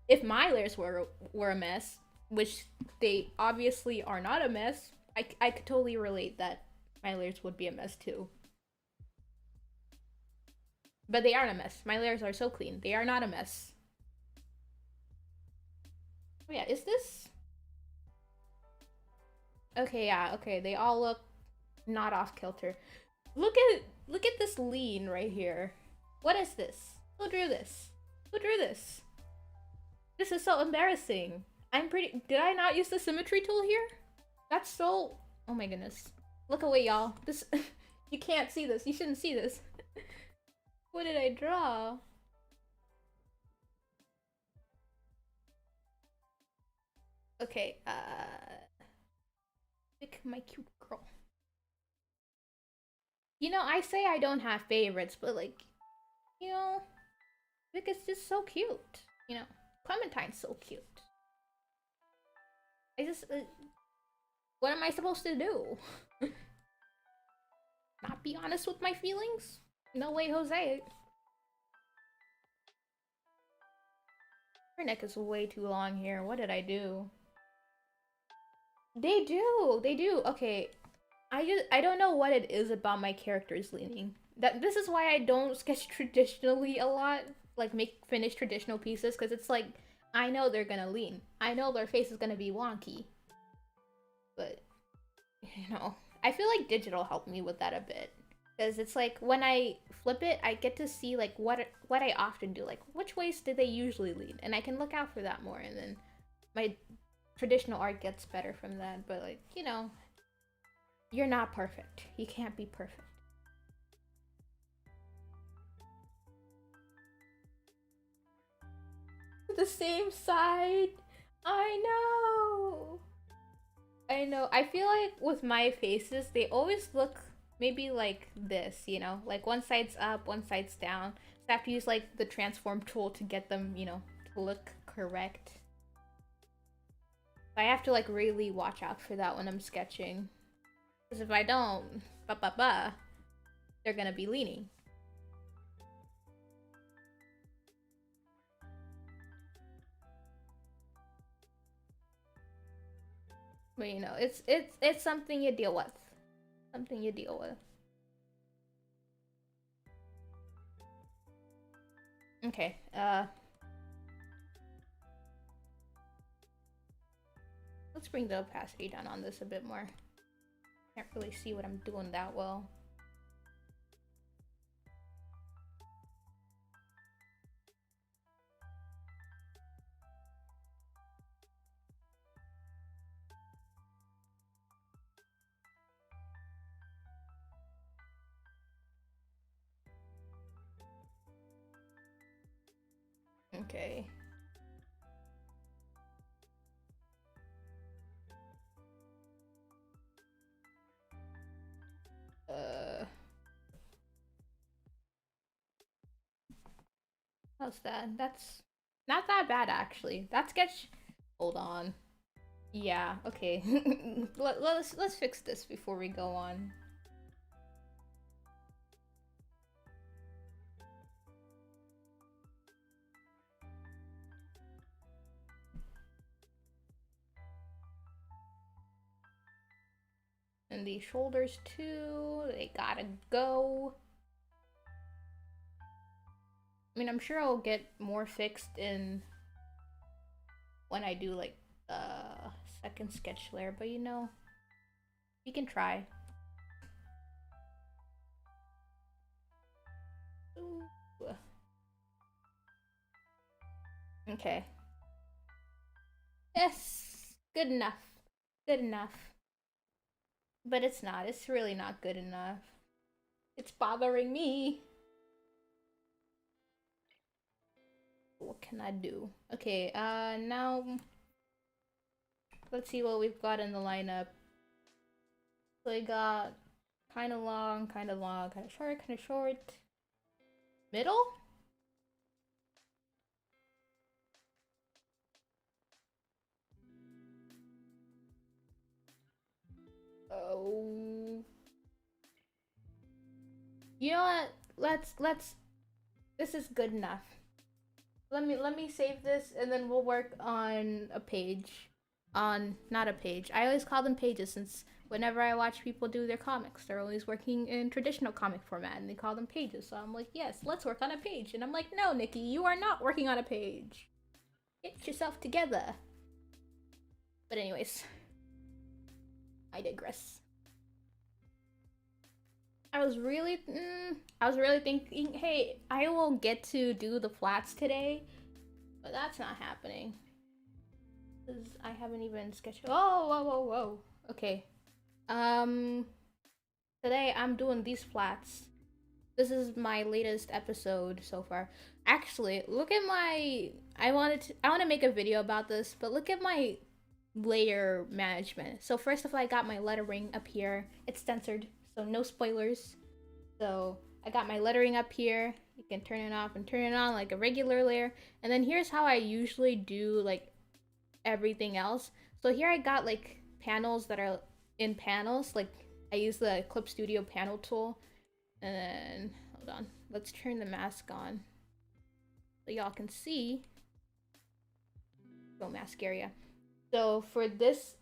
if my layers were a mess, which they obviously are not a mess, I could totally relate that my layers would be a mess too. But they aren't a mess. My layers are so clean. They are not a mess. Oh yeah, is this... okay, yeah, okay. They all look not off kilter. Look at this lean right here. What is this? Who drew this? Who drew this? This is so embarrassing. Did I not use the symmetry tool here? That's so... oh my goodness. Look away, y'all. This... you can't see this. You shouldn't see this. What did I draw? Okay, pick my cute girl. You know, I say I don't have favorites, but like, you know, Vic is just so cute. You know, Clementine's so cute. I just, what am I supposed to do? Not be honest with my feelings? No way, Jose. Her neck is way too long here. What did I do? They do. Okay. I don't know what it is about my characters leaning. This is why I don't sketch traditionally a lot, like make finish traditional pieces, because it's like I know they're gonna lean. I know their face is gonna be wonky. But I feel like digital helped me with that a bit. Because it's like when I flip it, I get to see like what I often do, like which ways do they usually lean, and I can look out for that more, and then my traditional art gets better from that. But like you're not perfect. You can't be perfect. The same side. I know. I know. I feel like with my faces, they always look maybe like this, like one side's up, one side's down. So I have to use like the transform tool to get them, to look correct. I have to like really watch out for that when I'm sketching. Because if I don't, they're gonna be leaning. But it's something you deal with. Something you deal with. Okay, let's bring the opacity down on this a bit more. Can't really see what I'm doing that well. Okay. How's that? That's not that bad actually. That sketch. Hold on. Yeah. Okay. Let's fix this before we go on. And the shoulders too. They gotta go. I mean, I'm sure I'll get more fixed in when I do like second sketch layer, but you can try. Ooh. Okay. Yes, good enough. Good enough. But it's not. It's really not good enough. It's bothering me. What can I do? Okay, now let's see what we've got in the lineup. So we got kind of long, kind of long, kind of short, kind of short. Middle? Oh. You know what? Let's this is good enough. Let me save this and then we'll work on a page. On not a page. I always call them pages since whenever I watch people do their comics, they're always working in traditional comic format and they call them pages. So I'm like, yes, let's work on a page. And I'm like, no, Nikki, you are not working on a page. Get yourself together. But anyways, I digress. I was really thinking, hey, I will get to do the flats today, but that's not happening. Because I haven't even sketched. Oh, whoa, whoa, whoa. Okay. Today I'm doing these flats. This is my latest episode so far. Actually, look at my. I want to make a video about this, but look at my layer management. So first of all, I got my lettering up here. It's censored, so no spoilers. So I got my lettering up here. You can turn it off and turn it on like a regular layer. And then here's how I usually do like everything else. So here I got like panels that are in panels. Like I use the Clip Studio panel tool. And then, hold on. Let's turn the mask on so y'all can see. Go mask area. So for this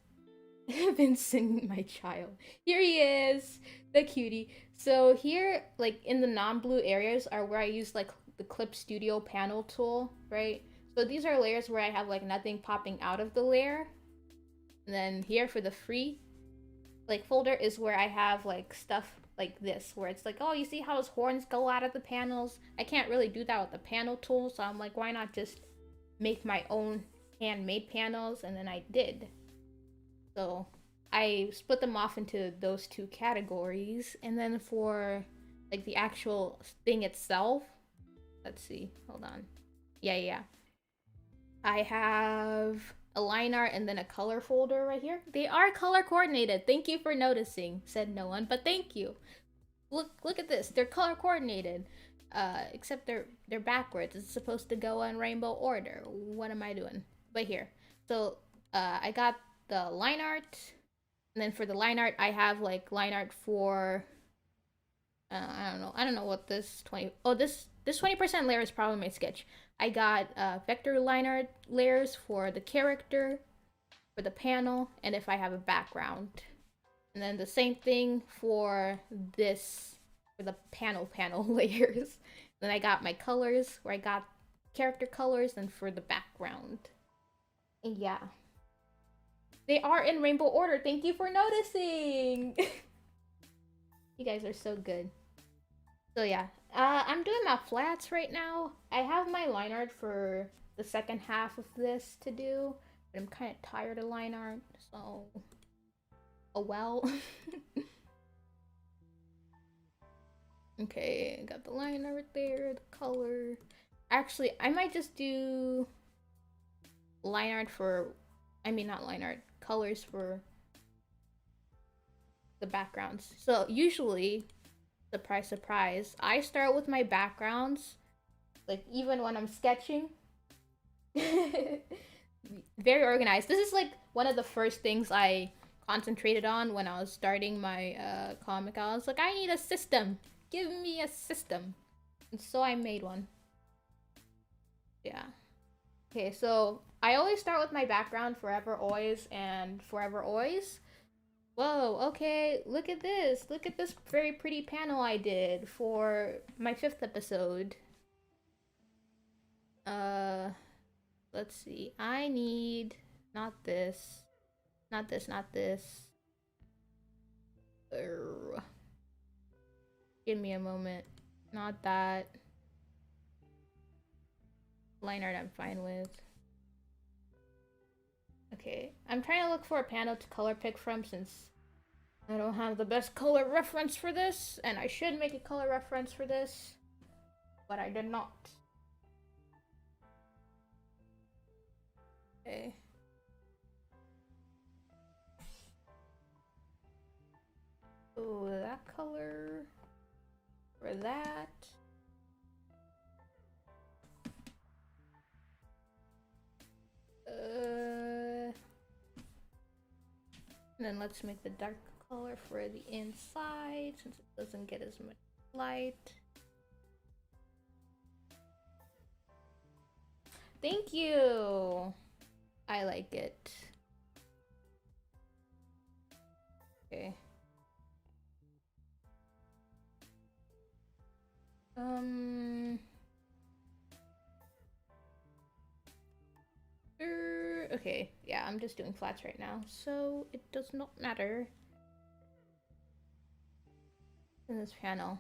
Vincent, my child. Here he is, the cutie. So here, like in the non-blue areas are where I use like the Clip Studio panel tool, right? So these are layers where I have like nothing popping out of the layer. And then here for the free like folder is where I have like stuff like this, where it's like, oh, you see how his horns go out of the panels? I can't really do that with the panel tool, so I'm like, why not just make my own handmade panels? And then I did. So I split them off into those two categories. And then for like the actual thing itself, let's see, hold on. Yeah. I have a line art and then a color folder right here. They are color coordinated. Thank you for noticing, said no one, but thank you. Look at this. They're color coordinated. Except they're backwards. It's supposed to go in rainbow order. What am I doing? But here. So I got the line art, and then for the line art, I have like line art for I don't know what this 20. Oh, this 20% layer is probably my sketch. I got vector line art layers for the character, for the panel, and if I have a background. And then the same thing for this, for the panel layers. Then I got my colors, where I got character colors, and for the background. And yeah. They are in rainbow order. Thank you for noticing. You guys are so good. So yeah, I'm doing my flats right now. I have my line art for the second half of this to do, but I'm kind of tired of line art, so oh well. Okay, got the line art there, the color. Actually, I might just do line art for, I mean not line art, colors for the backgrounds. So usually, surprise, surprise, I start with my backgrounds, like even when I'm sketching. Very organized. This is like one of the first things I concentrated on when I was starting my comic. I was like, I need a system. Give me a system. And so I made one. Yeah. Okay, so I always start with my background, Forever Always and Forever Always. Whoa, okay, look at this. Look at this very pretty panel I did for my 5th episode. Let's see. I need not this. Not this, not this. Give me a moment. Not that. Line art I'm fine with. Okay, I'm trying to look for a panel to color pick from since I don't have the best color reference for this, and I should make a color reference for this, but I did not. Okay. Oh, that color for that. And then let's make the dark color for the inside since it doesn't get as much light. Thank you. I like it. Okay. Okay, yeah, I'm just doing flats right now, so it does not matter. In this panel.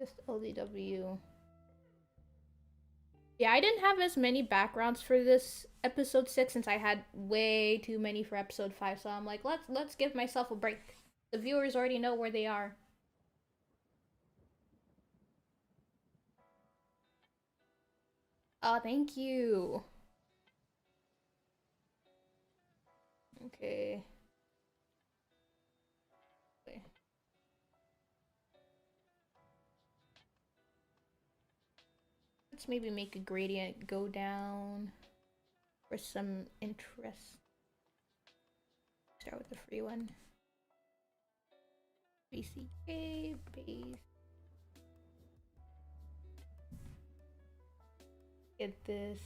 Just LDW. Yeah, I didn't have as many backgrounds for this episode 6 since I had way too many for episode 5, so I'm like, let's give myself a break. The viewers already know where they are. Oh, thank you. Okay. Let's maybe make a gradient go down for some interest. Start with the free one. BCK base. Get this.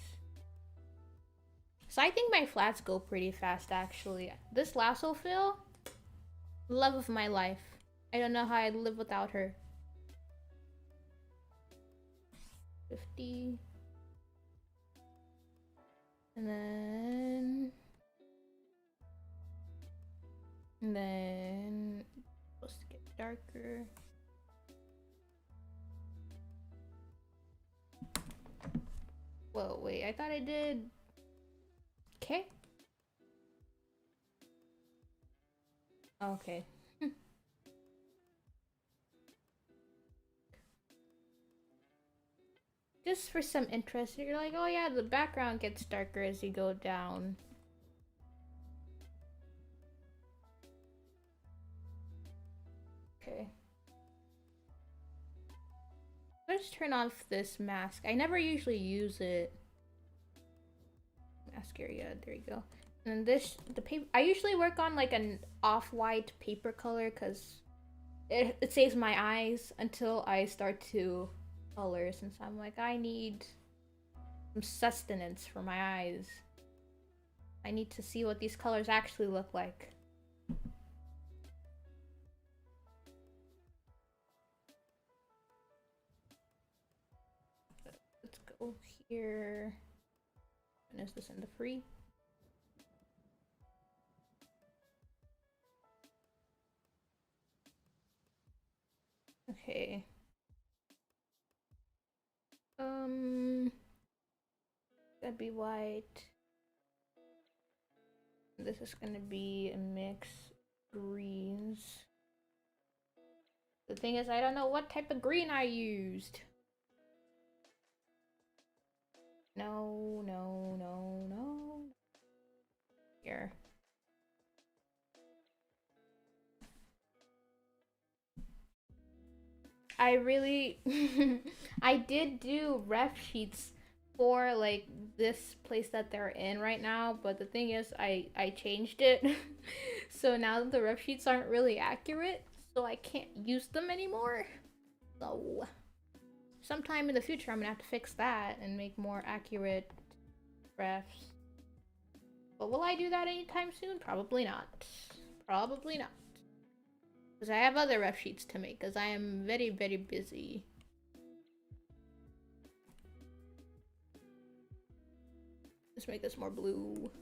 So I think my flats go pretty fast actually. This lasso fill, love of my life. I don't know how I'd live without her. 50. And then supposed to get darker. Whoa, wait, I thought I did. Okay. Okay. Just for some interest, you're like, oh yeah, the background gets darker as you go down. Okay. Let's turn off this mask. I never usually use it. Mask area, there you go. And this, the paper, I usually work on like an off-white paper color because it saves my eyes until I start to color, since I'm like, I need some sustenance for my eyes. I need to see what these colors actually look like. Let's go here. And is this in the free? Okay. That'd be white. This is gonna be a mix greens. The thing is, I don't know what type of green I used. No, no, no, no. Here. I really I did do ref sheets for like this place that they're in right now, but the thing is I changed it. So now the ref sheets aren't really accurate, so I can't use them anymore. So sometime in the future I'm gonna have to fix that and make more accurate refs. But will I do that anytime soon? Probably not. Probably not. Because I have other ref sheets to make, because I am very, very busy. Let's make this more blue.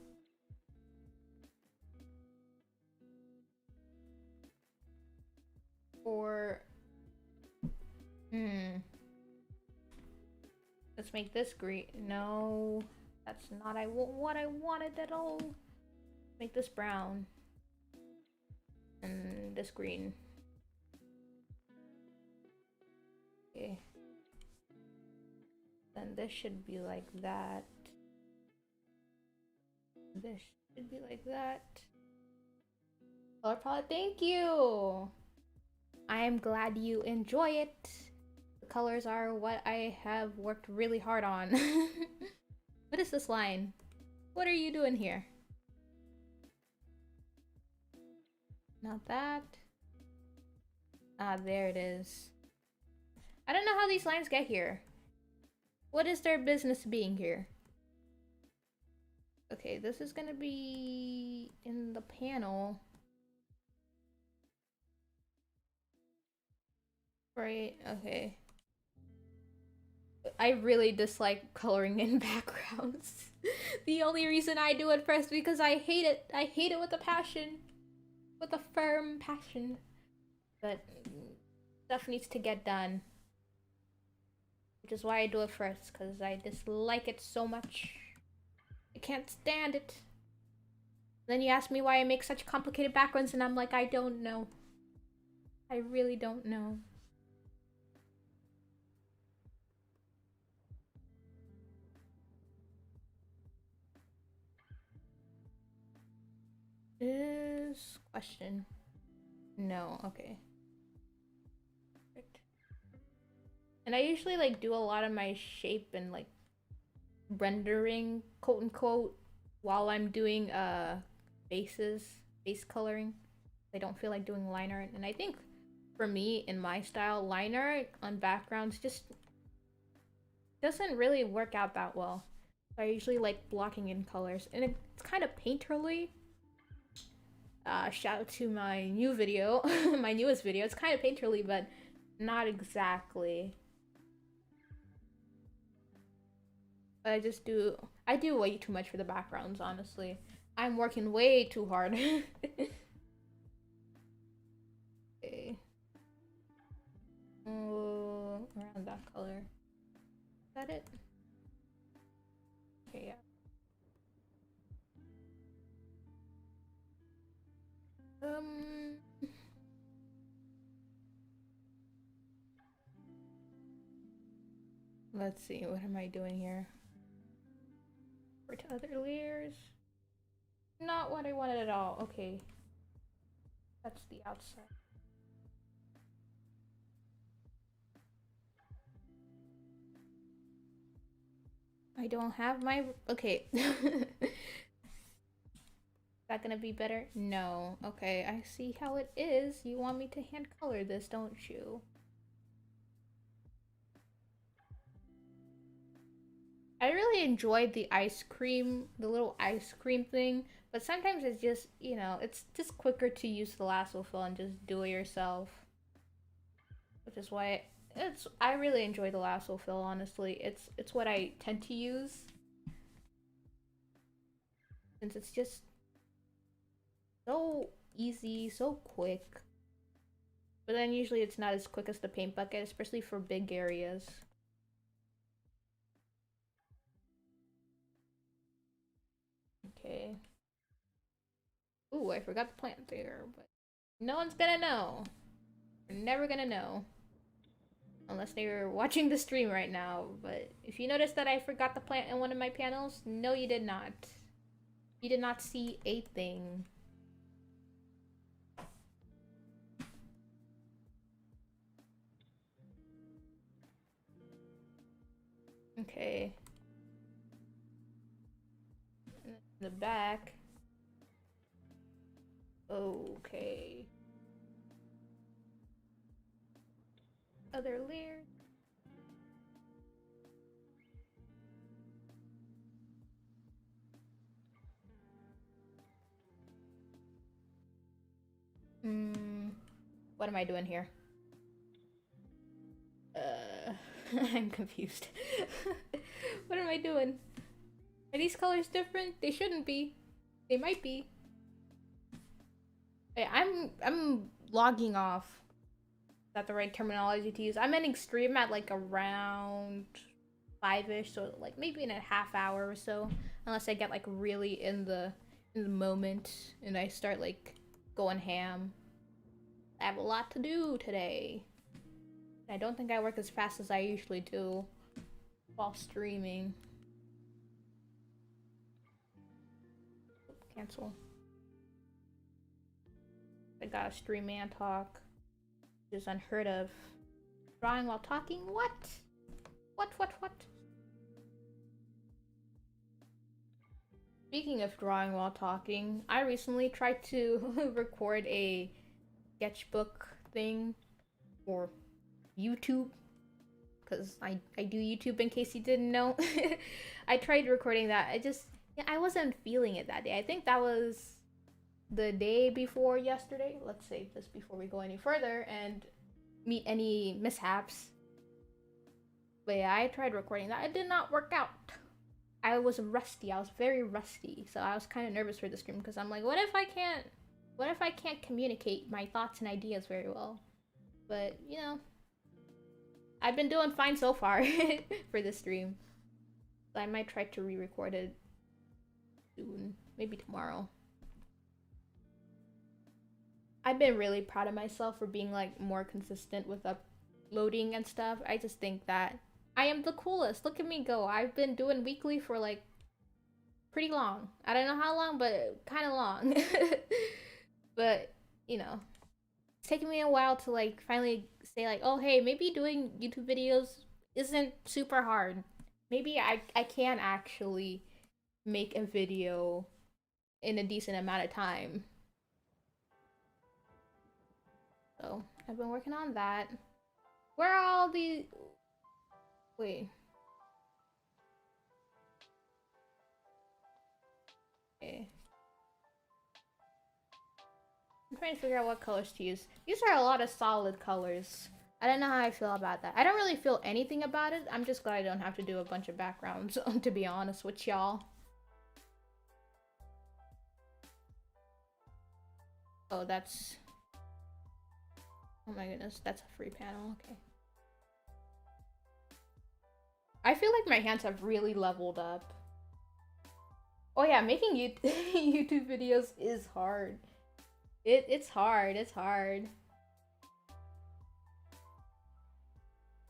Or... Let's make this green. No, that's not what I wanted at all. Make this brown. And this green. Okay. Then this should be like that. This should be like that. Color palette, thank you! I am glad you enjoy it. The colors are what I have worked really hard on. What is this line? What are you doing here? Not that. Ah, there it is. I don't know how these lines get here. What is their business being here? Okay, this is gonna be in the panel. Right, okay. I really dislike coloring in backgrounds. The only reason I do it first because I hate it. I hate it with a passion. With a firm passion. But stuff needs to get done. Which is why I do it first, because I dislike it so much. I can't stand it. Then you ask me why I make such complicated backgrounds and I'm like, I don't know. I really don't know. Is question. No, okay. Perfect. And I usually like do a lot of my shape and like rendering, quote unquote, while I'm doing base coloring. I don't feel like doing line art, and I think for me in my style, line art on backgrounds just doesn't really work out that well. I usually like blocking in colors, and it's kind of painterly. Shout out to my new video, my newest video. It's kind of painterly, but not exactly. But I do way too much for the backgrounds, honestly. I'm working way too hard. Okay. Oh, around that color. Is that it? Okay, yeah. Let's see, what am I doing here? Over to other layers. Not what I wanted at all. Okay. That's the outside. I don't have my... Okay. Is that gonna be better? No. Okay, I see how it is. You want me to hand color this, don't you? I really enjoyed the ice cream, the little ice cream thing, but sometimes it's just, you know, it's just quicker to use the lasso fill and just do it yourself. Which is why I really enjoy the lasso fill, honestly. It's what I tend to use. Since it's just so easy, so quick. But then usually it's not as quick as the paint bucket, especially for big areas. Okay. Ooh, I forgot the plant there, but no one's gonna know. You're never gonna know. Unless they're watching the stream right now. But if you notice that I forgot the plant in one of my panels, no you did not. You did not see a thing. Okay. The back. Okay. Other layer. What am I doing here? I'm confused. What am I doing? Are these colors different? They shouldn't be. They might be. Hey, I'm logging off. Is that the right terminology to use? I'm ending stream at like around 5-ish, so like maybe in a half hour or so. Unless I get like really in the moment and I start like going ham. I have a lot to do today. I don't think I work as fast as I usually do while streaming. Cancel. I got a stream man talk. Which is unheard of. Drawing while talking? What? What? Speaking of drawing while talking, I recently tried to record a sketchbook thing for YouTube. Because I do YouTube in case you didn't know. I tried recording that. I wasn't feeling it that day. I think that was the day before yesterday. Let's save this before we go any further and meet any mishaps. But yeah, I tried recording that. It did not work out. I was rusty. I was very rusty. So I was kind of nervous for the stream because I'm like, what if I can't communicate my thoughts and ideas very well? But, you know, I've been doing fine so far for this stream. So I might try to re-record it soon. Maybe tomorrow. I've been really proud of myself for being like more consistent with uploading and stuff. I just think that I am the coolest. Look at me go. I've been doing weekly for like pretty long. I don't know how long, but kind of long. But, you know, it's taken me a while to like finally say like, oh hey, maybe doing YouTube videos isn't super hard. Maybe I can actually make a video in a decent amount of time. So I've been working on that. Where are all the... Wait. I'm trying to figure out what colors to use. These are a lot of solid colors. I don't know how I feel about that. I don't really feel anything about it. I'm just glad I don't have to do a bunch of backgrounds, to be honest with y'all. Oh, that's... Oh my goodness, that's a free panel, okay. I feel like my hands have really leveled up. Oh yeah, making YouTube videos is hard. It's hard, it's hard.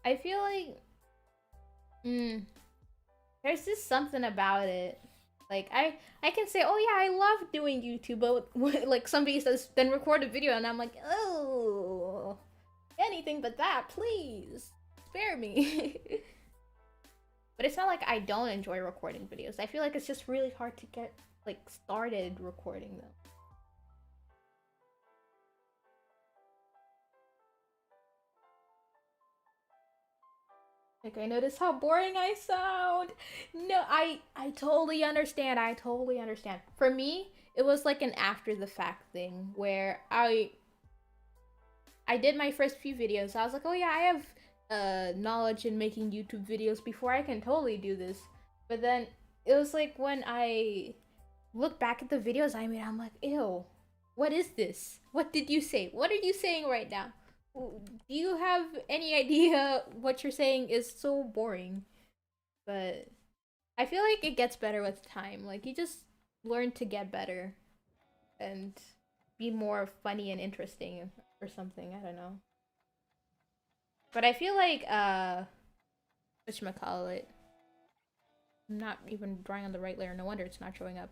I feel like... there's just something about it. Like, I can say, oh yeah, I love doing YouTube, but like somebody says, then record a video, and I'm like, oh, anything but that, please, spare me. But it's not like I don't enjoy recording videos. I feel like it's just really hard to get, like, started recording them. Like, I notice how boring I sound. No, I totally understand. I totally understand. For me, it was like an after the fact thing where I did my first few videos. I was like, oh yeah, I have knowledge in making YouTube videos before. I can totally do this. But then it was like when I look back at the videos I made, I'm like, ew, what is this? What did you say? What are you saying right now? Do you have any idea what you're saying is so boring? But I feel like it gets better with time. Like, you just learn to get better and be more funny and interesting or something. I don't know. But I feel like, whatchamacallit? I'm not even drawing on the right layer. No wonder it's not showing up.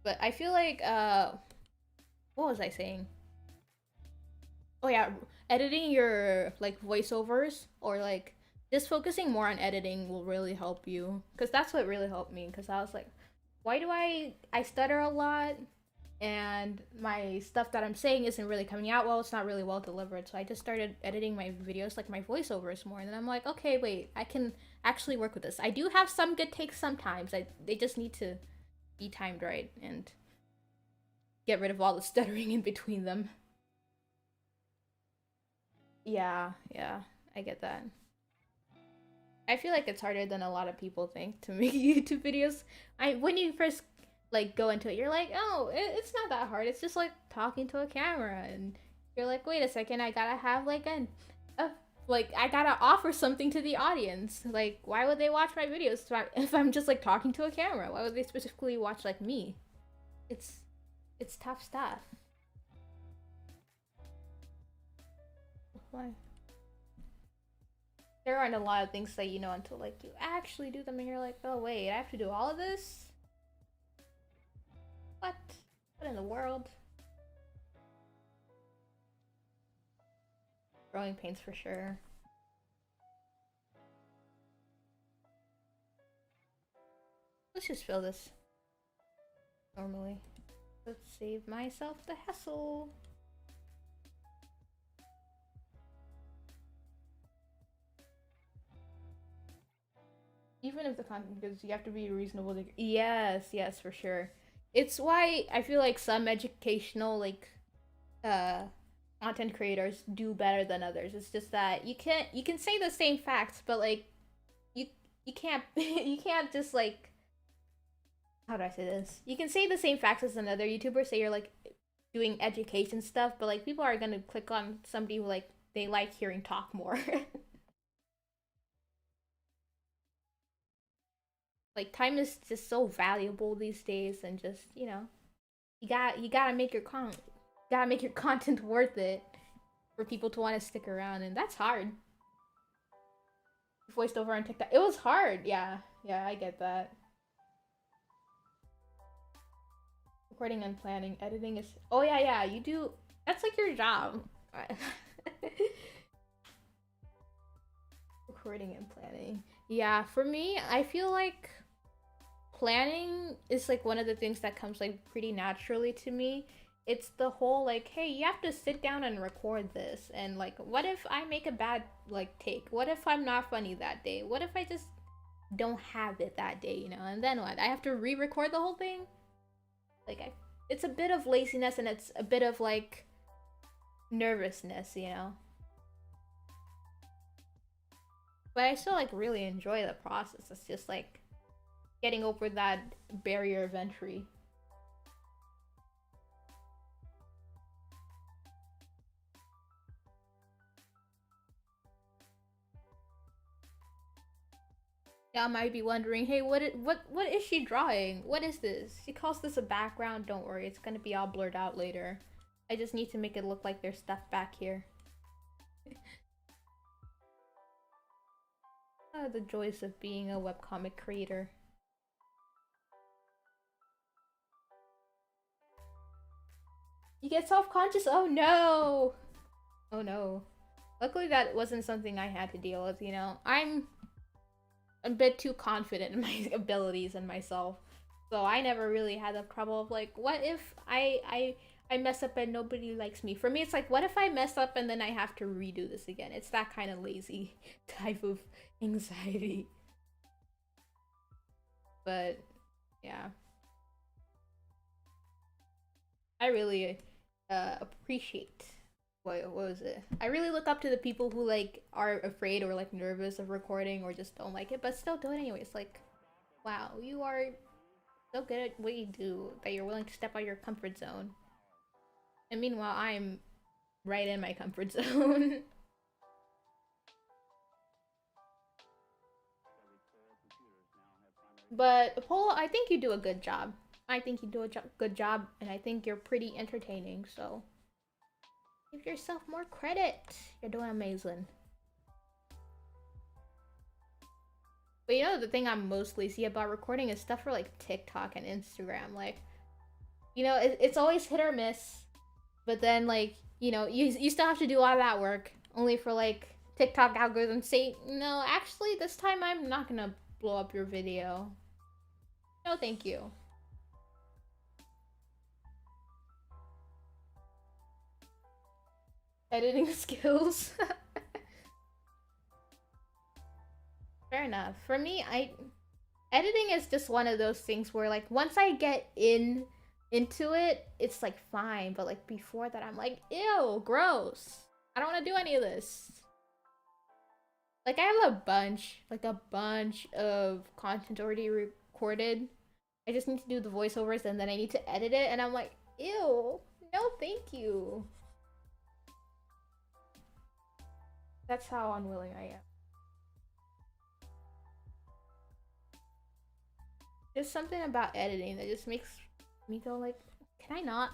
But I feel like, what was I saying? Oh yeah, editing your, like, voiceovers, or, like, just focusing more on editing will really help you. Because that's what really helped me, because I was like, why do I stutter a lot, and my stuff that I'm saying isn't really coming out well, it's not really well delivered, so I just started editing my videos, like my voiceovers more, and then I'm like, okay, wait, I can actually work with this. I do have some good takes sometimes, they just need to be timed right and get rid of all the stuttering in between them. Yeah, I get that. I feel like it's harder than a lot of people think to make YouTube videos. When you first, like, go into it, you're like, oh, it's not that hard. It's just like talking to a camera, and you're like, wait a second, I gotta have like I gotta offer something to the audience. Like, why would they watch my videos if I'm just like talking to a camera? Why would they specifically watch like me? It's tough stuff. Why? There aren't a lot of things that you know until like you actually do them, and you're like, oh wait, I have to do all of this? What in the world? Growing pains for sure. Let's just fill this normally. Let's save myself the hassle. Even if the content, because you have to be reasonable to... Yes, for sure. It's why I feel like some educational, like, content creators do better than others. It's just that you can say the same facts, but like, you can't you can't just like, how do I say this? You can say the same facts as another YouTuber, say you're like doing education stuff, but like people are gonna click on somebody who like they like hearing talk more. Like, time is just so valuable these days, and just, you know, you gotta make your content worth it for people to want to stick around, and that's hard. Voiced over on TikTok, it was hard. Yeah, I get that. Recording and planning, editing is... Oh yeah, you do... That's like your job. Recording and planning. Yeah, for me, I feel like planning is like one of the things that comes like pretty naturally to me. It's the whole like, hey, you have to sit down and record this, and like, what if I make a bad like take? What if I'm not funny that day? What if I just don't have it that day, you know? And then what? I have to re-record the whole thing? Like, it's a bit of laziness and it's a bit of, like, nervousness, you know? But I still, like, really enjoy the process. It's just, like, getting over that barrier of entry. Y'all might be wondering, hey, what is she drawing? What is this? She calls this a background. Don't worry, it's gonna be all blurred out later. I just need to make it look like there's stuff back here. Oh, the joys of being a webcomic creator. You get self-conscious? Oh no! Oh no. Luckily that wasn't something I had to deal with, you know? I'm a bit too confident in my abilities and myself. So I never really had the trouble of like, what if I mess up and nobody likes me? For me, it's like, what if I mess up and then I have to redo this again? It's that kind of lazy type of anxiety. But yeah, I really appreciate what was it? I really look up to the people who like are afraid or like nervous of recording or just don't like it, but still do it anyways. Like, wow, you are so good at what you do that you're willing to step out your comfort zone. And meanwhile, I'm right in my comfort zone. But Apollo, I think you do a good job. I think you do a good job, and I think you're pretty entertaining. So give yourself more credit. You're doing amazing. But you know, the thing I'm most lazy about recording is stuff for like TikTok and Instagram. Like, you know, it's always hit or miss. But then, like, you know, you still have to do all that work only for like TikTok algorithms say, no, actually, this time I'm not gonna blow up your video. No, thank you. Editing skills. Fair enough. For me, editing is just one of those things where like once I get into it, it's like fine, but like before that I'm like, ew, gross. I don't want to do any of this. Like I have a bunch of content already recorded. I just need to do the voiceovers and then I need to edit it and I'm like, ew, no thank you. That's how unwilling I am. There's something about editing that just makes me go like, can I not?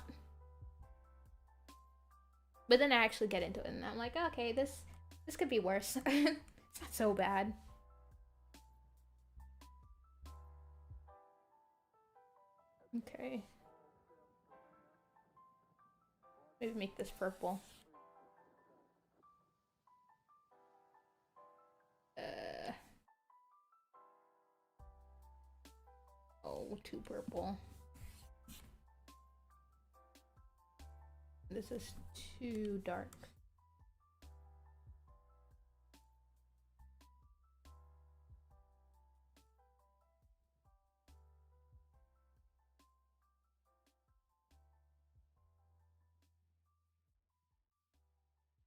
But then I actually get into it and I'm like, okay, this could be worse. It's not so bad. Okay. Maybe make this purple. Oh, too purple. This is too dark.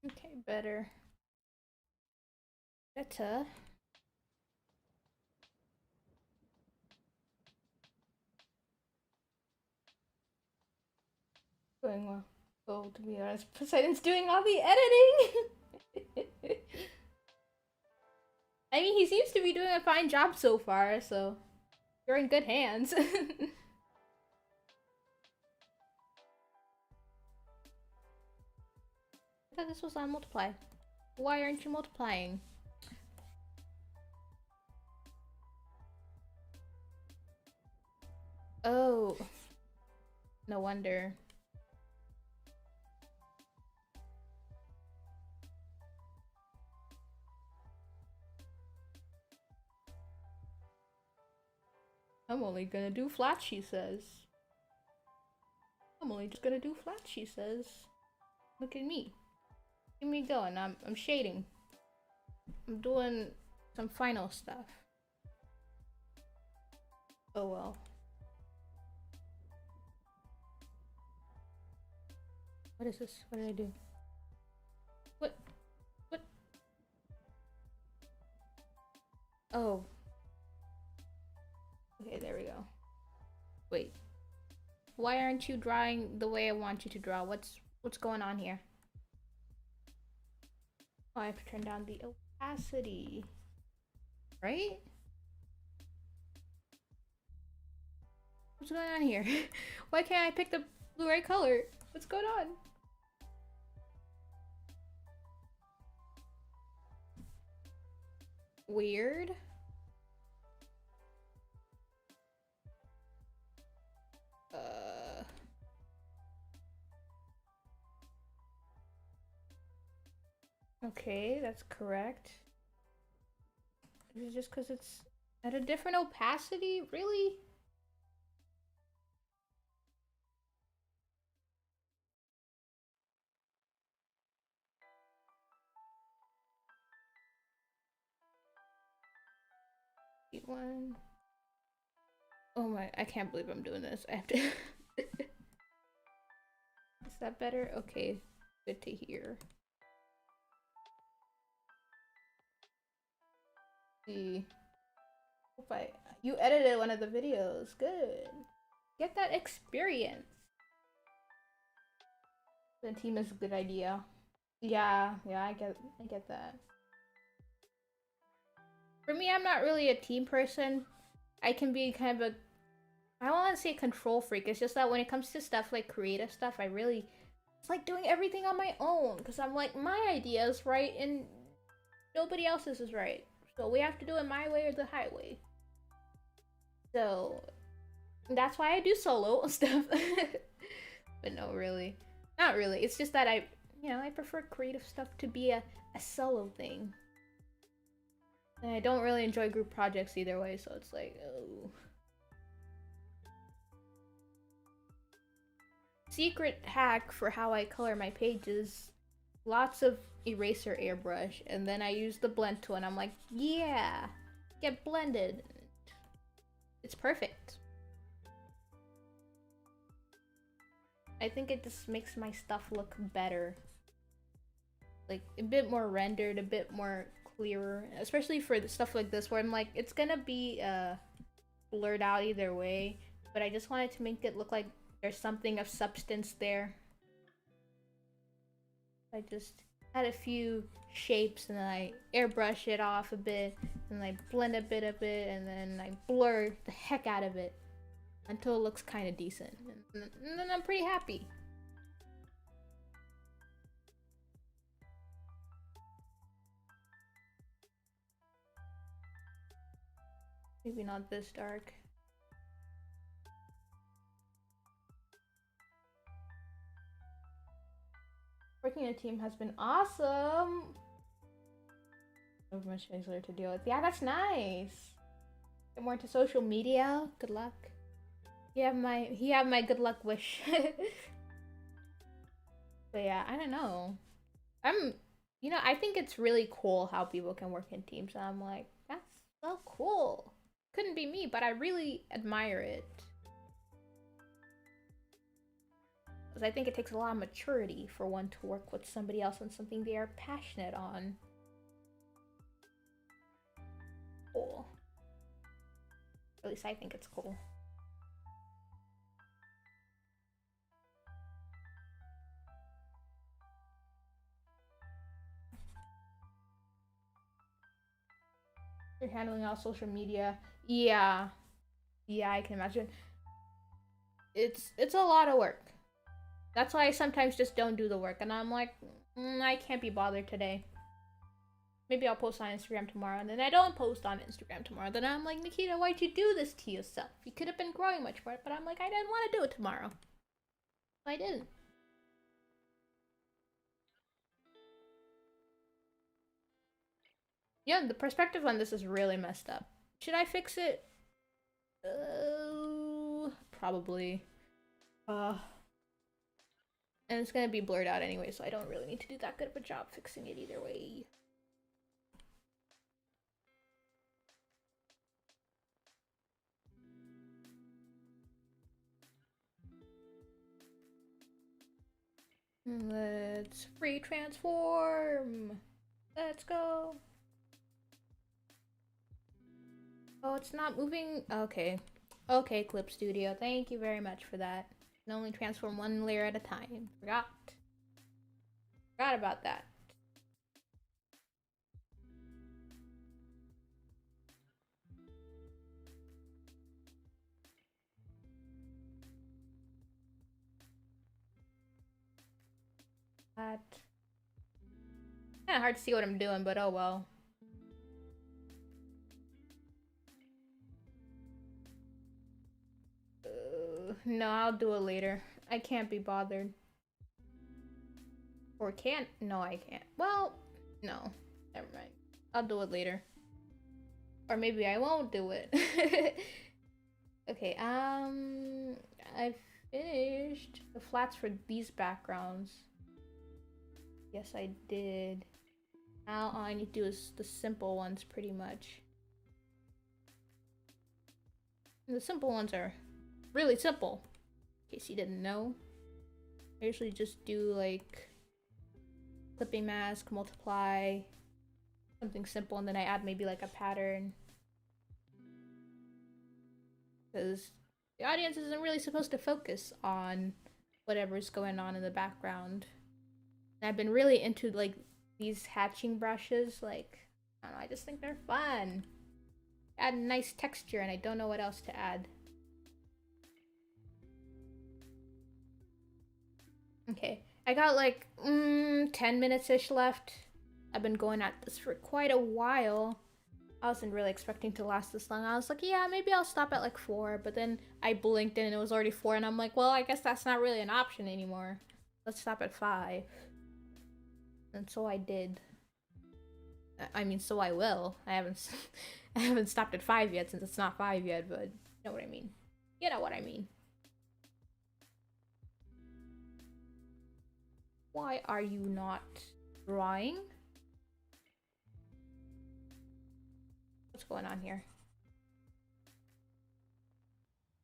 Okay, better. Better. Going well. Oh, to be honest, Poseidon's doing all the editing! I mean, he seems to be doing a fine job so far, so you're in good hands. I thought this was on multiply. Why aren't you multiplying? Oh. No wonder. I'm only gonna do flat, she says. I'm only just gonna do flat, she says. Look at me. Get me going. I'm shading. I'm doing some final stuff. Oh well. What is this? What did I do? What? What? Oh. Okay, there we go. Wait. Why aren't you drawing the way I want you to draw? What's going on here? Oh, I have to turn down the opacity. Right? What's going on here? Why can't I pick the blue-ray color? What's going on? Weird. Okay, that's correct. Is it just because it's at a different opacity? Really? One. Oh my, I can't believe I'm doing this. I have to. Is that better? Okay, good to hear. See. Hope you edited one of the videos. Good. Get that experience. The team is a good idea. Yeah, I get that. For me, I'm not really a team person. I can be kind of a, I don't want to say control freak. It's just that when it comes to stuff like creative stuff, it's like doing everything on my own. Because I'm like, my idea is right and nobody else's is right. So we have to do it my way or the highway. So that's why I do solo stuff. But no, really. Not really. It's just that I prefer creative stuff to be a solo thing. And I don't really enjoy group projects either way, so it's like, oh. Secret hack for how I color my pages, lots of eraser airbrush, and then I use the blend tool and I'm like, yeah, get blended. It's perfect. I think it just makes my stuff look better. Like, a bit more rendered, a bit more clearer. Especially for the stuff like this, where I'm like, it's gonna be blurred out either way. But I just wanted to make it look like there's something of substance there. I just add a few shapes and then I airbrush it off a bit. And I blend a bit of it and then I blur the heck out of it. Until it looks kind of decent. And then I'm pretty happy. Maybe not this dark. Working in a team has been awesome. So much easier to deal with. Yeah, that's nice. Get more into social media. Good luck. You have my good luck wish. But yeah, I don't know. I think it's really cool how people can work in teams. And I'm like, that's so cool. Couldn't be me, but I really admire it. Because I think it takes a lot of maturity for one to work with somebody else on something they are passionate on. Cool. At least I think it's cool. You're handling all social media. Yeah, I can imagine. It's a lot of work. That's why I sometimes just don't do the work, and I'm like, I can't be bothered today. Maybe I'll post on Instagram tomorrow, and then I don't post on Instagram tomorrow. Then I'm like, Nikita, why'd you do this to yourself? You could have been growing much more, but I'm like, I didn't want to do it tomorrow. So I didn't. Yeah, the perspective on this is really messed up. Should I fix it? Probably. And it's gonna be blurred out anyway, so I don't really need to do that good of a job fixing it either way. Let's free transform. Let's go. Oh, it's not moving. Okay. Okay, Clip Studio. Thank you very much for that. Can only transform one layer at a time. Forgot about that. Kind of hard to see what I'm doing, but oh well. No, I'll do it later. I can't be bothered. Or can't? No, I can't. Well, no. Never mind. I'll do it later. Or maybe I won't do it. Okay, I've finished the flats for these backgrounds. Yes, I did. Now all I need to do is the simple ones, pretty much. And the simple ones are really simple, in case you didn't know. I usually just do like clipping mask, multiply, something simple, and then I add maybe like a pattern. Because the audience isn't really supposed to focus on whatever's going on in the background. And I've been really into like these hatching brushes. Like, I don't know, I just think they're fun. Add nice texture, and I don't know what else to add. Okay, I got like 10 minutes-ish left. I've been going at this for quite a while. I wasn't really expecting to last this long. I was like, yeah, maybe I'll stop at like 4, but then I blinked and it was already 4, and I'm like, well, I guess that's not really an option anymore. Let's stop at 5. And so I did. I mean, so I will. I haven't stopped at 5 yet, since it's not 5 yet, but you know what I mean. You know what I mean. Why are you not drawing? What's going on here?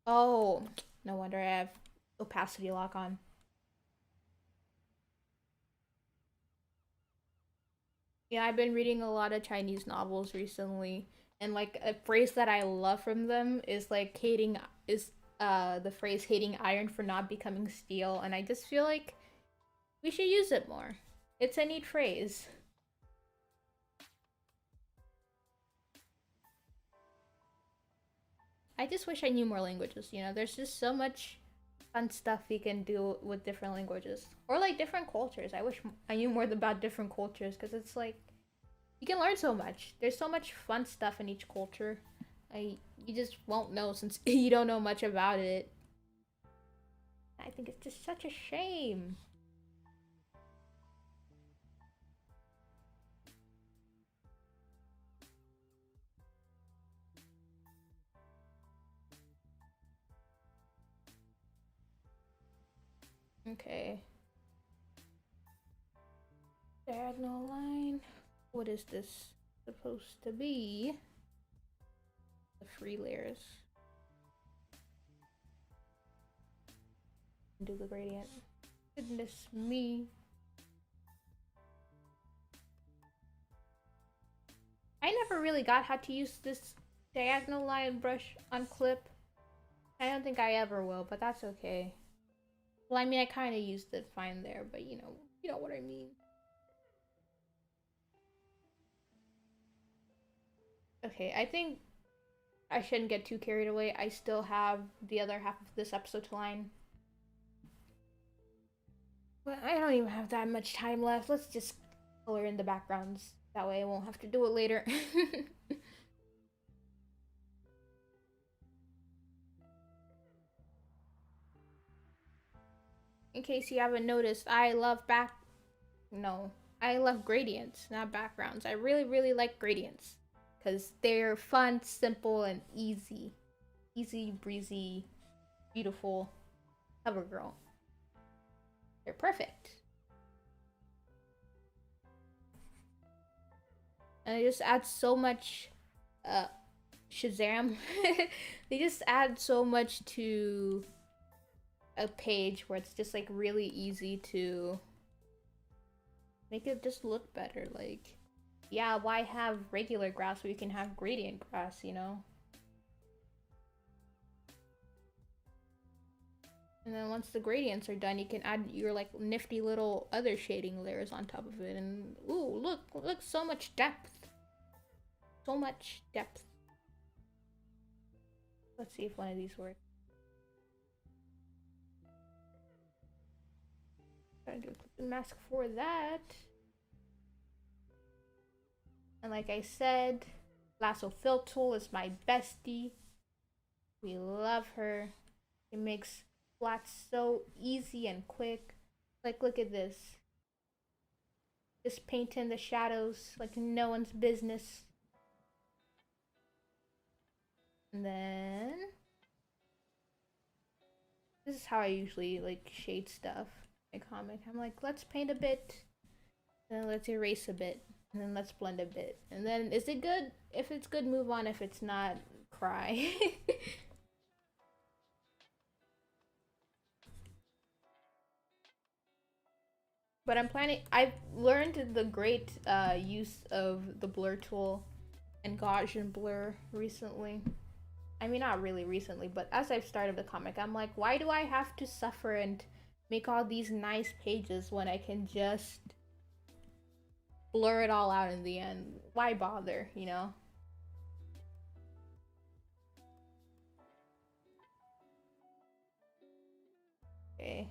Oh, no wonder I have opacity lock on. Yeah, I've been reading a lot of Chinese novels recently, and like a phrase that I love from them is like the phrase hating iron for not becoming steel, and I just feel like we should use it more. It's a neat phrase. I just wish I knew more languages, you know? There's just so much fun stuff we can do with different languages. Or like different cultures. I wish I knew more about different cultures, because it's like you can learn so much. There's so much fun stuff in each culture. You just won't know since you don't know much about it. I think it's just such a shame. Okay. Diagonal line. What is this supposed to be? The free layers. Do the gradient. Goodness me. I never really got how to use this diagonal line brush on clip. I don't think I ever will, but that's okay. Well, I mean, I kind of used it fine there, but you know what I mean. Okay, I think I shouldn't get too carried away. I still have the other half of this episode to line. But I don't even have that much time left. Let's just color in the backgrounds. That way I won't have to do it later. In case you haven't noticed, I love gradients, not backgrounds. I really, really like gradients because they're fun, simple, and easy. Easy, breezy, beautiful. Cover girl. They're perfect. And they just add so much Shazam. They just add so much to a page where it's just like really easy to Make it just look better. Like, yeah, why have regular grass when you can have gradient grass, you know? And then once the gradients are done, you can add your like nifty little other shading layers on top of it. And ooh, look, so much depth. So much depth. Let's see if one of these works. Try to do a mask for that. And like I said, Lasso Fill Tool is my bestie. We love her. It makes flats so easy and quick. Like, look at this. Just paint in the shadows like no one's business. And then this is how I usually like shade stuff in a comic. I'm like, let's paint a bit, then let's erase a bit, and then let's blend a bit. And then is it good? If it's good, move on. If it's not, cry. But I've learned the great use of the blur tool and Gaussian blur recently. I mean, not really recently, but as I've started the comic, I'm like, why do I have to suffer and make all these nice pages when I can just blur it all out in the end? Why bother, you know? Okay.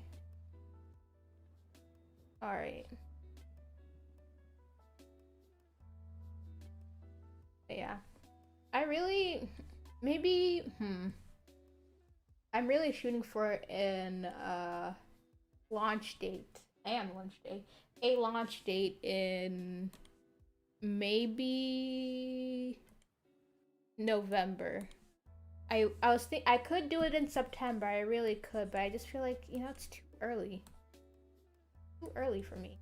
Alright. Yeah. I really... Maybe... I'm really shooting for an launch date. A launch date in maybe November. I could do it in September. I really could, but I just feel like, you know, it's too early. Too early for me.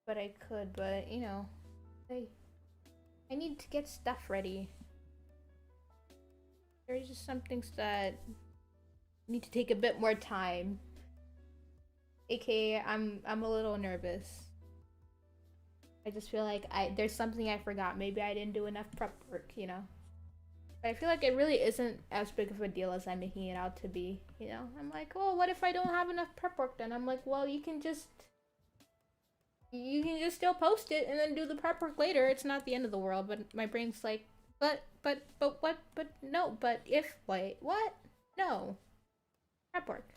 But I could, but you know, I need to get stuff ready. There's just some things that need to take a bit more time. AKA, I'm a little nervous. I just feel like there's something I forgot. Maybe I didn't do enough prep work, you know. But I feel like it really isn't as big of a deal as I'm making it out to be, you know. I'm like, oh, what if I don't have enough prep work? Then I'm like, well, you can just still post it and then do the prep work later. It's not the end of the world. But my brain's like, but what? But no. But if wait, what? No, prep work.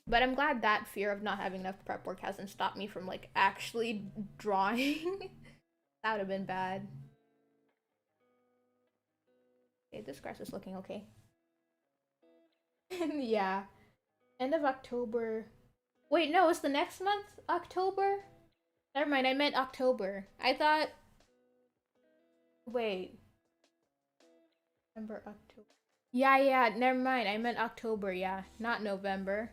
But I'm glad that fear of not having enough prep work hasn't stopped me from like actually drawing. That would have been bad. Okay, this grass is looking okay. Yeah. End of October. Wait, no, it's the next month? October? Never mind, I meant October. I thought... Wait. November, October. Yeah, never mind. I meant October, yeah. Not November.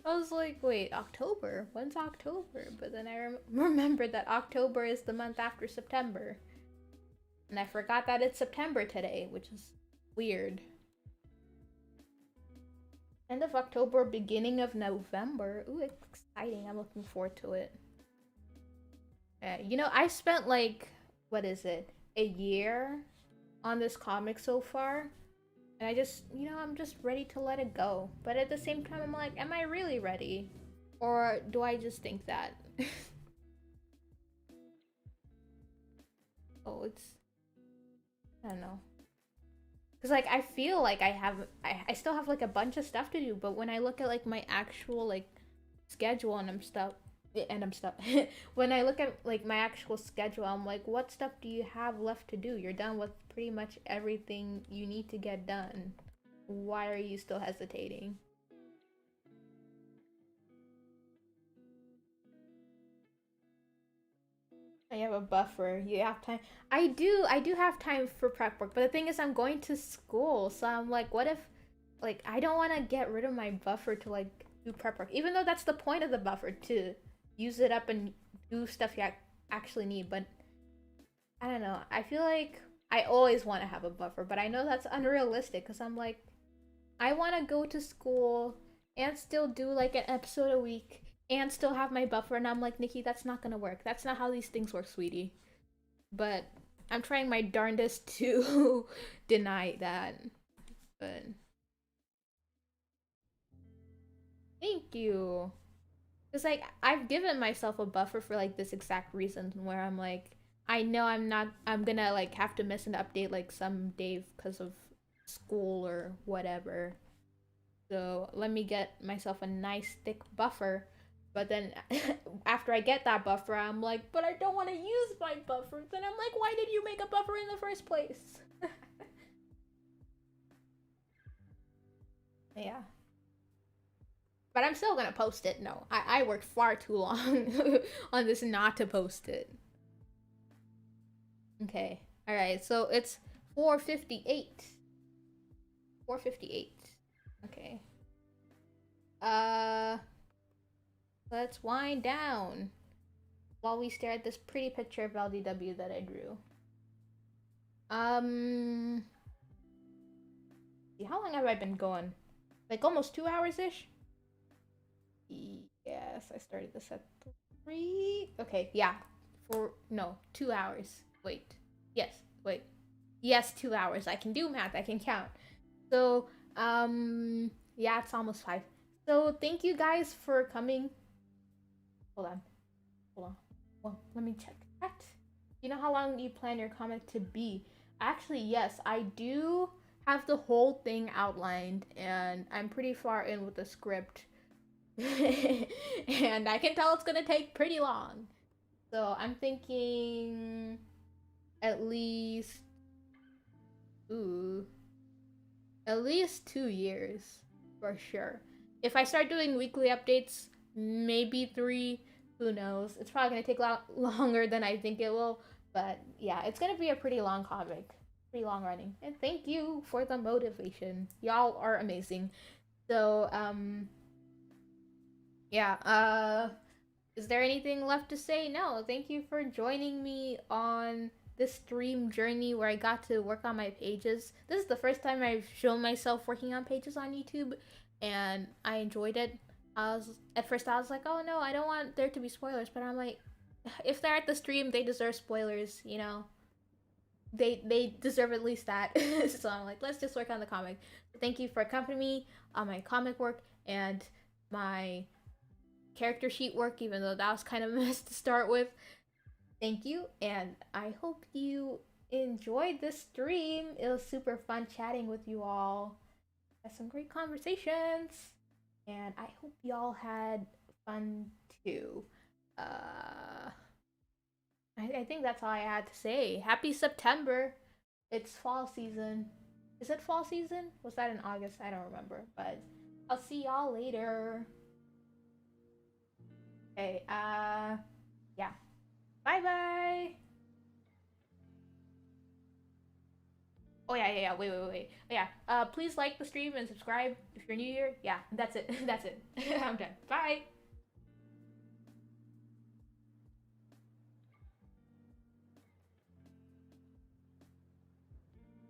I was like, wait, October? When's October? But then I remembered that October is the month after September. And I forgot that it's September today, which is weird. End of October, beginning of November. Ooh, it's exciting. I'm looking forward to it. You know, I spent like, what is it? A year on this comic so far. And I just, you know, I'm just ready to let it go. But at the same time, I'm like, am I really ready? Or do I just think that? Oh, it's... I don't know. Because, like, I feel like I still have, like, a bunch of stuff to do. But when I look at, like, my actual, like, schedule and I'm stuck... when I look at, like, my actual schedule, I'm like, what stuff do you have left to do? You're done with pretty much everything you need to get done. Why are you still hesitating? I have a buffer. You have time. I do have time for prep work, but the thing is I'm going to school, so I'm like, what if, like, I don't want to get rid of my buffer to, like, do prep work, even though that's the point of the buffer, to use it up and do stuff you actually need. But I don't know, I feel like I always want to have a buffer, but I know that's unrealistic because I'm like, I want to go to school and still do like an episode a week and still have my buffer. And I'm like, Nikki, that's not going to work. That's not how these things work, sweetie. But I'm trying my darndest to deny that. But thank you. Because like I've given myself a buffer for like this exact reason where I'm like, I know I'm gonna like have to miss an update like some day because of school or whatever. So let me get myself a nice thick buffer. But then after I get that buffer, I'm like, but I don't want to use my buffer. Then I'm like, why did you make a buffer in the first place? Yeah. But I'm still gonna post it. No, I worked far too long on this not to post it. Okay. All right. So it's 4:58. 4:58. Okay. Uh, let's wind down while we stare at this pretty picture of LDW that I drew. How long have I been going? Like almost 2 hours ish. Yes, I started this at 3. Okay, yeah. 2 hours. Wait. Yes, wait. Yes, 2 hours. I can do math. I can count. So, yeah, it's almost 5. So, thank you guys for coming. Hold on. Well, let me check that. You know how long you plan your comic to be? Actually, yes, I do have the whole thing outlined, and I'm pretty far in with the script. And I can tell it's gonna take pretty long. So I'm thinking at least ooh, at least 2 years for sure. If I start doing weekly updates, maybe 3. Who knows? It's probably gonna take a lot longer than I think it will. But yeah, it's gonna be a pretty long comic, pretty long running. And thank you for the motivation. Y'all are amazing. So yeah, is there anything left to say? No, thank you for joining me on this stream journey where I got to work on my pages. This is the first time I've shown myself working on pages on YouTube, and I enjoyed it. At first I was like, oh no, I don't want there to be spoilers, but I'm like, if they're at the stream, they deserve spoilers, you know. They deserve at least that. So I'm like, let's just work on the comic. Thank you for accompanying me on my comic work and my character sheet work, even though that was kind of a mess to start with. Thank you, and I hope you enjoyed this stream. It was super fun chatting with you all. Had some great conversations, and I hope y'all had fun too. I think that's all I had to say. Happy September. It's fall season. Is it fall season? Was that in August? I don't remember. But I'll see y'all later. Okay, yeah. Bye bye. Oh yeah. Wait. Oh, yeah. Please like the stream and subscribe if you're new here. Yeah, that's it. That's it. I'm done. Bye.